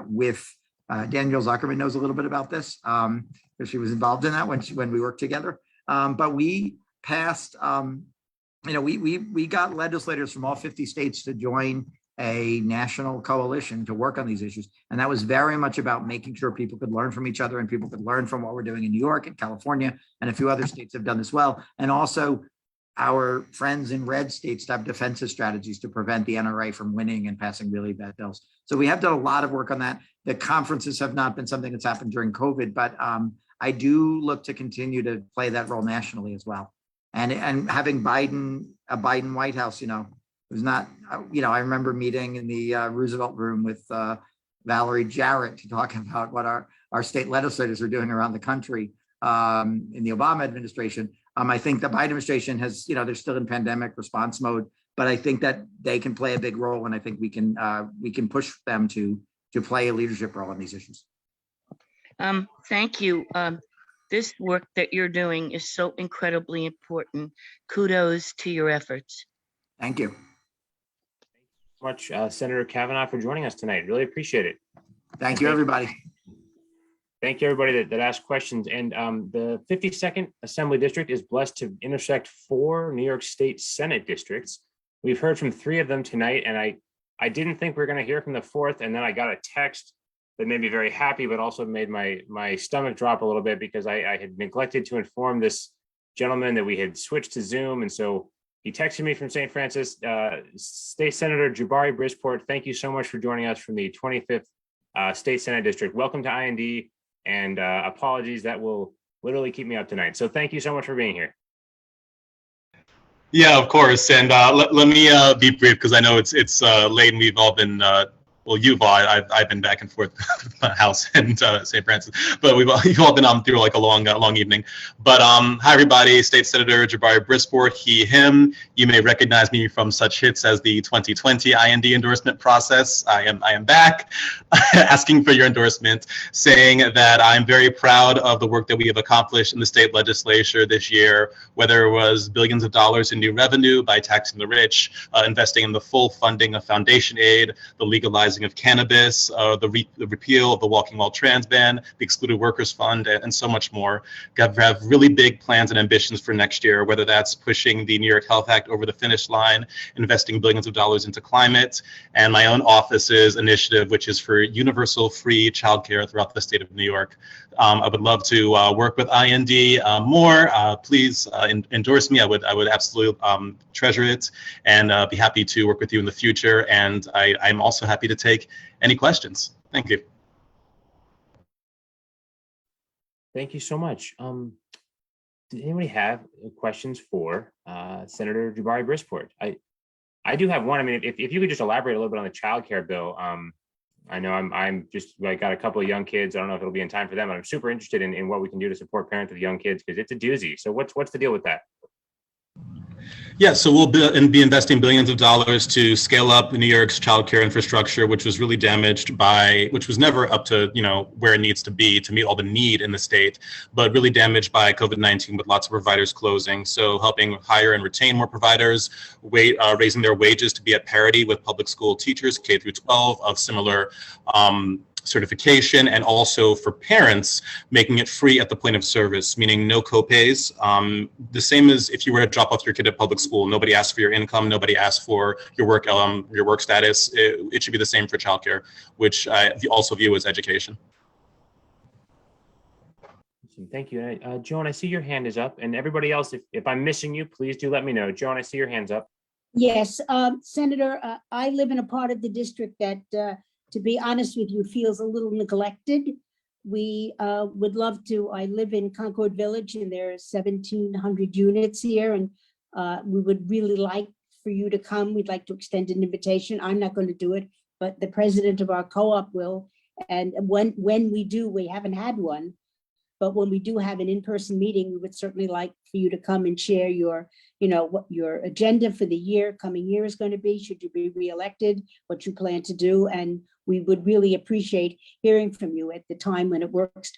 with Danielle Zuckerman knows a little bit about this because she was involved in that when we worked together. But we passed, we got legislators from all 50 states to join a national coalition to work on these issues. And that was very much about making sure people could learn from each other and people could learn from what we're doing in New York and California, and a few other states have done this well. And also our friends in red states to have defensive strategies to prevent the NRA from winning and passing really bad bills. So we have done a lot of work on that. The conferences have not been something that's happened during COVID, but I do look to continue to play that role nationally as well. And having a Biden White House, it was not, I remember meeting in the Roosevelt room with Valerie Jarrett to talk about what our state legislators are doing around the country in the Obama administration. I think the Biden administration has, they're still in pandemic response mode, but I think that they can play a big role, and I think we can push them to play a leadership role on these issues. Thank you. This work that you're doing is so incredibly important. Kudos to your efforts. Thank you. Much, Senator Kavanaugh, for joining us tonight. Really appreciate it. Thank you, everybody. Thank you, everybody that asked questions. And the 52nd Assembly District is blessed to intersect 4 New York State Senate districts. We've heard from 3 of them tonight, and I didn't think we were going to hear from the 4th, and then I got a text that made me very happy, but also made my stomach drop a little bit because I had neglected to inform this gentleman that we had switched to Zoom, and so he texted me from St. Francis. State Senator Jabari Brisport, thank you so much for joining us from the 25th State Senate District. Welcome to IND, and apologies, that will literally keep me up tonight. So thank you so much for being here. Yeah, of course. And let me be brief because I know it's late and we've all been well, I've been back and forth with my house and St. Francis, but you've all been through like a long evening. But hi everybody, State Senator Jabari Brisport, he, him. You may recognize me from such hits as the 2020 IND endorsement process. I am back asking for your endorsement, saying that I'm very proud of the work that we have accomplished in the state legislature this year, whether it was billions of dollars in new revenue by taxing the rich, investing in the full funding of foundation aid, the legalizing of cannabis, the repeal of the walking while trans ban, the excluded workers fund, and so much more. Have really big plans and ambitions for next year, whether that's pushing the New York Health Act over the finish line, investing billions of dollars into climate, and my own office's initiative, which is for universal free childcare throughout the state of New York. I would love to work with IND more. Please endorse me. I would absolutely treasure it, and be happy to work with you in the future. And I'm also happy to take any questions. Thank you. Thank you so much. Did anybody have questions for Senator Jabari Brisport? I do have one. I mean, if you could just elaborate a little bit on the childcare bill. I know I'm just like got a couple of young kids. I don't know if it'll be in time for them, but I'm super interested in what we can do to support parents with young kids, because it's a doozy. So what's the deal with that? Yeah, so we'll be investing billions of dollars to scale up New York's childcare infrastructure, which was really damaged which was never up to, where it needs to be to meet all the need in the state, but really damaged by COVID-19 with lots of providers closing. So helping hire and retain more providers, raising their wages to be at parity with public school teachers, K through 12, of similar certification, and also for parents, making it free at the point of service, meaning no copays. The same as if you were to drop off your kid at public school. Nobody asks for your income, nobody asks for your work status. It should be the same for childcare, which I also view as education. Thank you. Joan, I see your hand is up, and everybody else, if I'm missing you, please do let me know. Joan, I see your hands up. Yes, Senator, I live in a part of the district that, to be honest with you, feels a little neglected. We would love to. I live in Concord Village, and there are 1,700 units here, and we would really like for you to come. We'd like to extend an invitation. I'm not going to do it, but the president of our co-op will. And when we do, we haven't had one, but when we do have an in-person meeting, we would certainly like for you to come and share your, what your agenda for the coming year is going to be, should you be reelected, what you plan to do. And we would really appreciate hearing from you at the time when it works,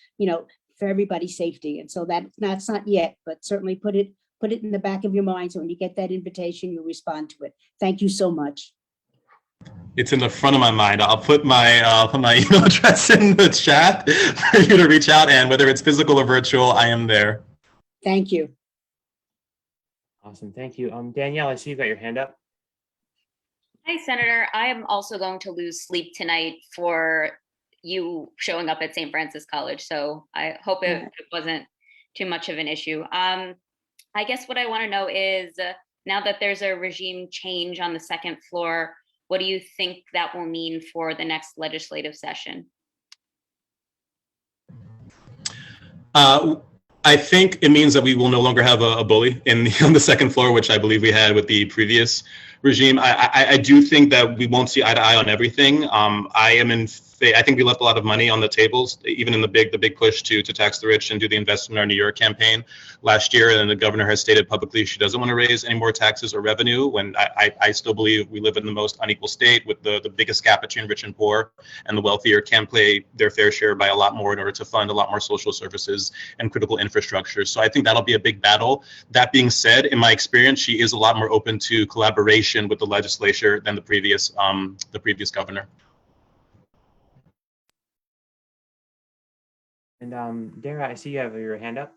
for everybody's safety. And so that's not yet, but certainly put it in the back of your mind. So when you get that invitation, you respond to it. Thank you so much. It's in the front of my mind. I'll put my email address in the chat for you to reach out, and whether it's physical or virtual, I am there. Thank you. Awesome. Thank you. Danielle, I see you got your hand up. Hi, Senator. I am also going to lose sleep tonight for you showing up at St. Francis College. So I hope it wasn't too much of an issue. I guess what I want to know is, now that there's a regime change on the second floor, what do you think that will mean for the next legislative session? I think it means that we will no longer have a bully on the second floor, which I believe we had with the previous regime. I do think that we won't see eye to eye on everything. I think we left a lot of money on the tables, even in the big push to tax the rich and do the Invest in Our New York campaign last year. And the governor has stated publicly she doesn't want to raise any more taxes or revenue, when I still believe we live in the most unequal state with the biggest gap between rich and poor, and the wealthier can play their fair share by a lot more in order to fund a lot more social services and critical infrastructure. So I think that'll be a big battle. That being said, in my experience, she is a lot more open to collaboration with the legislature than the previous governor. And Dara, I see you have your hand up.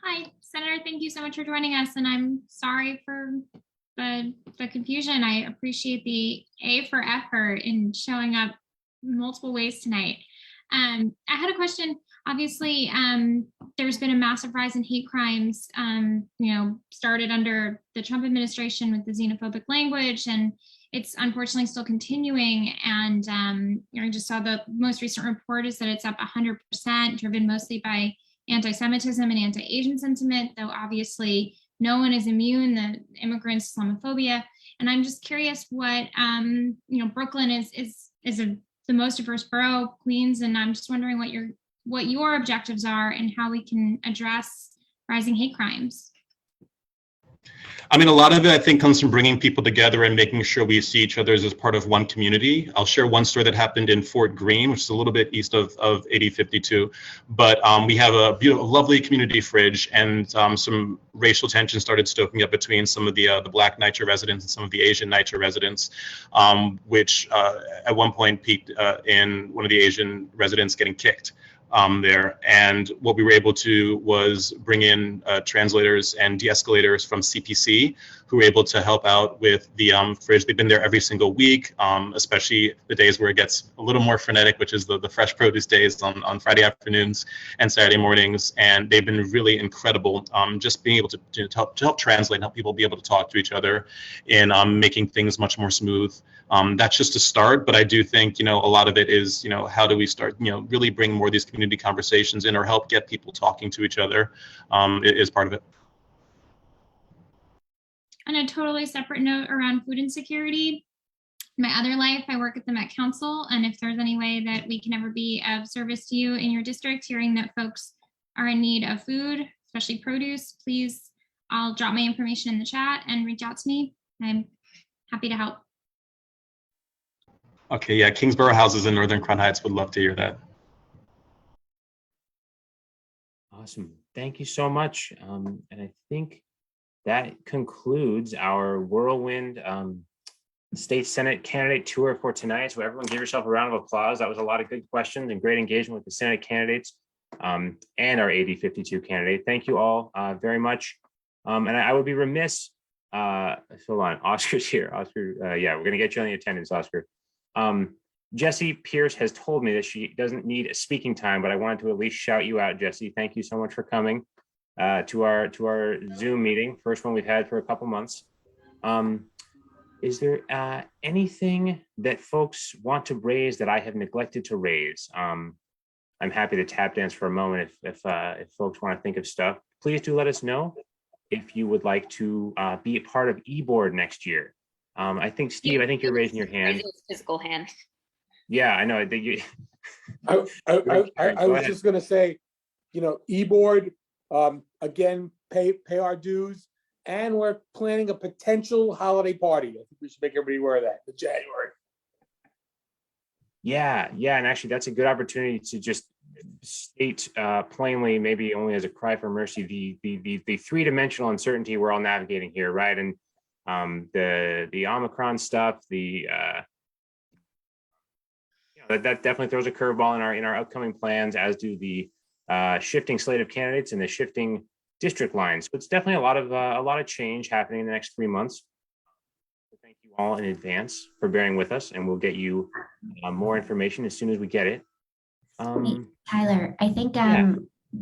Hi, Senator. Thank you so much for joining us, and I'm sorry for the confusion. I appreciate the A for effort in showing up multiple ways tonight. I had a question. Obviously, there's been a massive rise in hate crimes, started under the Trump administration with the xenophobic language, and it's unfortunately still continuing. And I just saw the most recent report is that it's up 100%, driven mostly by anti-Semitism and anti-Asian sentiment, though obviously no one is immune, the immigrants, Islamophobia. And I'm just curious what, Brooklyn is the most diverse borough, Queens, and I'm just wondering what your objectives are and how we can address rising hate crimes. I mean, a lot of it, I think, comes from bringing people together and making sure we see each other as part of one community. I'll share one story that happened in Fort Greene, which is a little bit east of 8052. But we have a beautiful, lovely community fridge, and some racial tension started stoking up between some of the Black NYCHA residents and some of the Asian NYCHA residents, which at one point peaked in one of the Asian residents getting kicked. There. And what we were able to was bring in translators and de-escalators from CPC who were able to help out with the fridge. They've been there every single week, especially the days where it gets a little more frenetic, which is the fresh produce days on Friday afternoons and Saturday mornings. And they've been really incredible, just being able to help translate and help people be able to talk to each other in making things much more smooth. That's just a start, but I do think, a lot of it is, how do we start, really bring more of these community conversations in or help get people talking to each other is part of it. On a totally separate note around food insecurity, in my other life, I work at the Met Council, and if there's any way that we can ever be of service to you in your district, hearing that folks are in need of food, especially produce, please, I'll drop my information in the chat and reach out to me. I'm happy to help. Okay, yeah, Kingsborough Houses in Northern Crown Heights would love to hear that. Awesome. Thank you so much. And I think that concludes our whirlwind state Senate candidate tour for tonight. So everyone give yourself a round of applause. That was a lot of good questions and great engagement with the Senate candidates and our AB 52 candidate. Thank you all very much. And I would be remiss, hold on, Oscar's here. Oscar, yeah, we're gonna get you on the attendance, Oscar. Jesse Pierce has told me that she doesn't need a speaking time, but I wanted to at least shout you out, Jesse. Thank you so much for coming to our Zoom meeting, first one we've had for a couple months. Is there anything that folks want to raise that I have neglected to raise? I'm happy to tap dance for a moment if folks want to think of stuff. Please do let us know if you would like to be a part of eBoard next year. I think, Steve, I think you're raising your hand. Raising his physical hand. Yeah, I know. I think you. I was just gonna say, eBoard, again, pay our dues, and we're planning a potential holiday party. I think we should make everybody aware of that in January. Yeah, and actually, that's a good opportunity to just state plainly, maybe only as a cry for mercy, the three-dimensional uncertainty we're all navigating here, right? And the Omicron stuff, that definitely throws a curveball in our upcoming plans, as do the shifting slate of candidates and the shifting district lines. So it's definitely a lot of change happening in the next 3 months. So thank you all in advance for bearing with us, and we'll get you more information as soon as we get it. Tyler, I think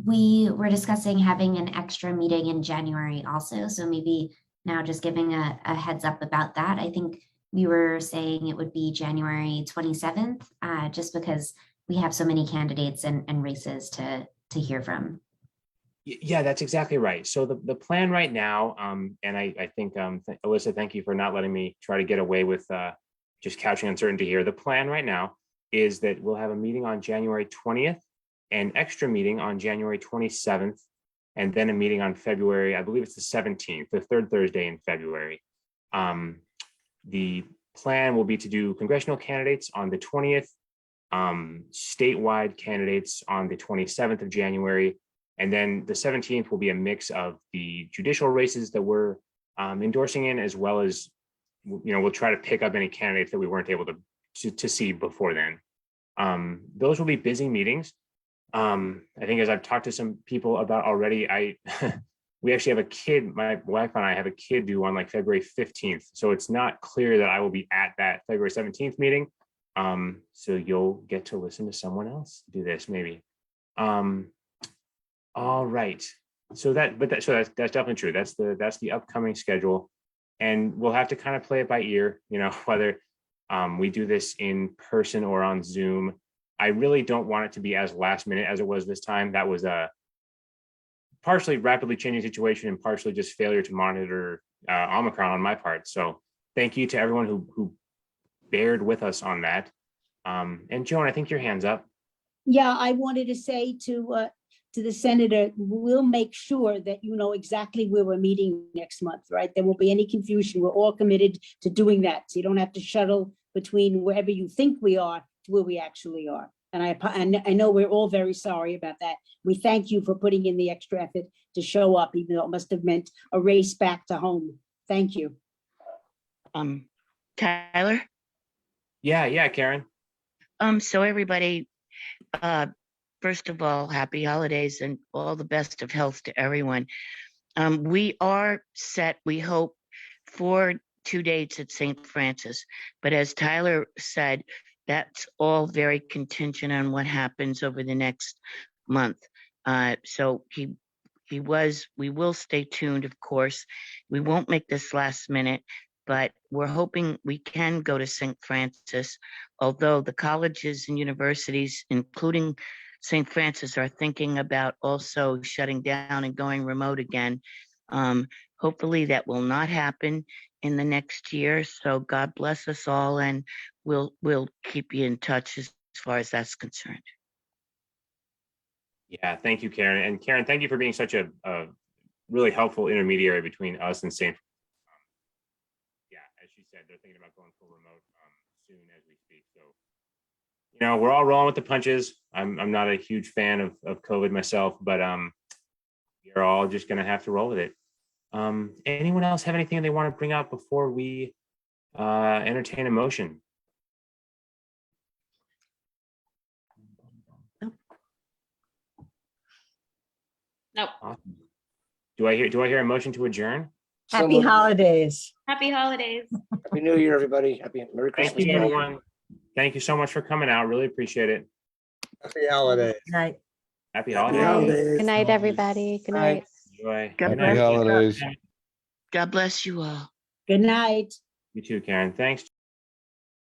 we were discussing having an extra meeting in January also, so maybe now just giving a heads up about that. I think we were saying it would be January 27th, just because we have so many candidates and races to hear from. Yeah, that's exactly right. So the plan right now, and I think, Alyssa, thank you for not letting me try to get away with just couching uncertainty here. The plan right now is that we'll have a meeting on January 20th, an extra meeting on January 27th, and then a meeting on February, I believe it's the 17th, the third Thursday in February. The plan will be to do congressional candidates on the 20th, statewide candidates on the 27th of January, and then the 17th will be a mix of the judicial races that we're endorsing in, as well as, we'll try to pick up any candidates that we weren't able to see before then. Those will be busy meetings. I think, as I've talked to some people about already, we actually have a kid, my wife and I have a kid due on like February 15th. So it's not clear that I will be at that February 17th meeting. So you'll get to listen to someone else do this maybe. All right. So that's definitely true. That's the upcoming schedule. And we'll have to kind of play it by ear, whether we do this in person or on Zoom. I really don't want it to be as last minute as it was this time. That was a partially rapidly changing situation and partially just failure to monitor Omicron on my part. So thank you to everyone who bared with us on that. And Joan, I think your hand's up. Yeah, I wanted to say to the senator, we'll make sure that you know exactly where we're meeting next month, right? There won't be any confusion. We're all committed to doing that. So you don't have to shuttle between wherever you think we are to where we actually are. And I know we're all very sorry about that. We thank you for putting in the extra effort to show up, even though it must have meant a race back to home. Thank you. Tyler? Yeah, Karen. So everybody, first of all, happy holidays and all the best of health to everyone. We are set, we hope, for 2 dates at St. Francis. But as Tyler said, that's all very contingent on what happens over the next month. So we will stay tuned, of course. We won't make this last minute, but we're hoping we can go to St. Francis, although the colleges and universities, including St. Francis, are thinking about also shutting down and going remote again. Hopefully that will not happen in the next year. So God bless us all, and we'll keep you in touch as far as that's concerned. Yeah, thank you, Karen. And Karen, thank you for being such a really helpful intermediary between us and St. Yeah, as she said, they're thinking about going full remote soon as we speak. So, you know, we're all rolling with the punches. I'm not a huge fan of COVID myself, but we're all just gonna have to roll with it. Anyone else have anything they want to bring up before we entertain a motion? Nope. Awesome. Do I hear a motion to adjourn? Happy holidays. Happy holidays. Happy New Year, everybody. Happy Merry Christmas. Thank you, to all. everyone. Thank you so much for coming out. Really appreciate it. Happy holidays. Night. Happy Happy holidays. holidays. Good night, everybody. Good night. Enjoy. God Happy holidays. God bless you all. Good night. You too, Karen. Thanks.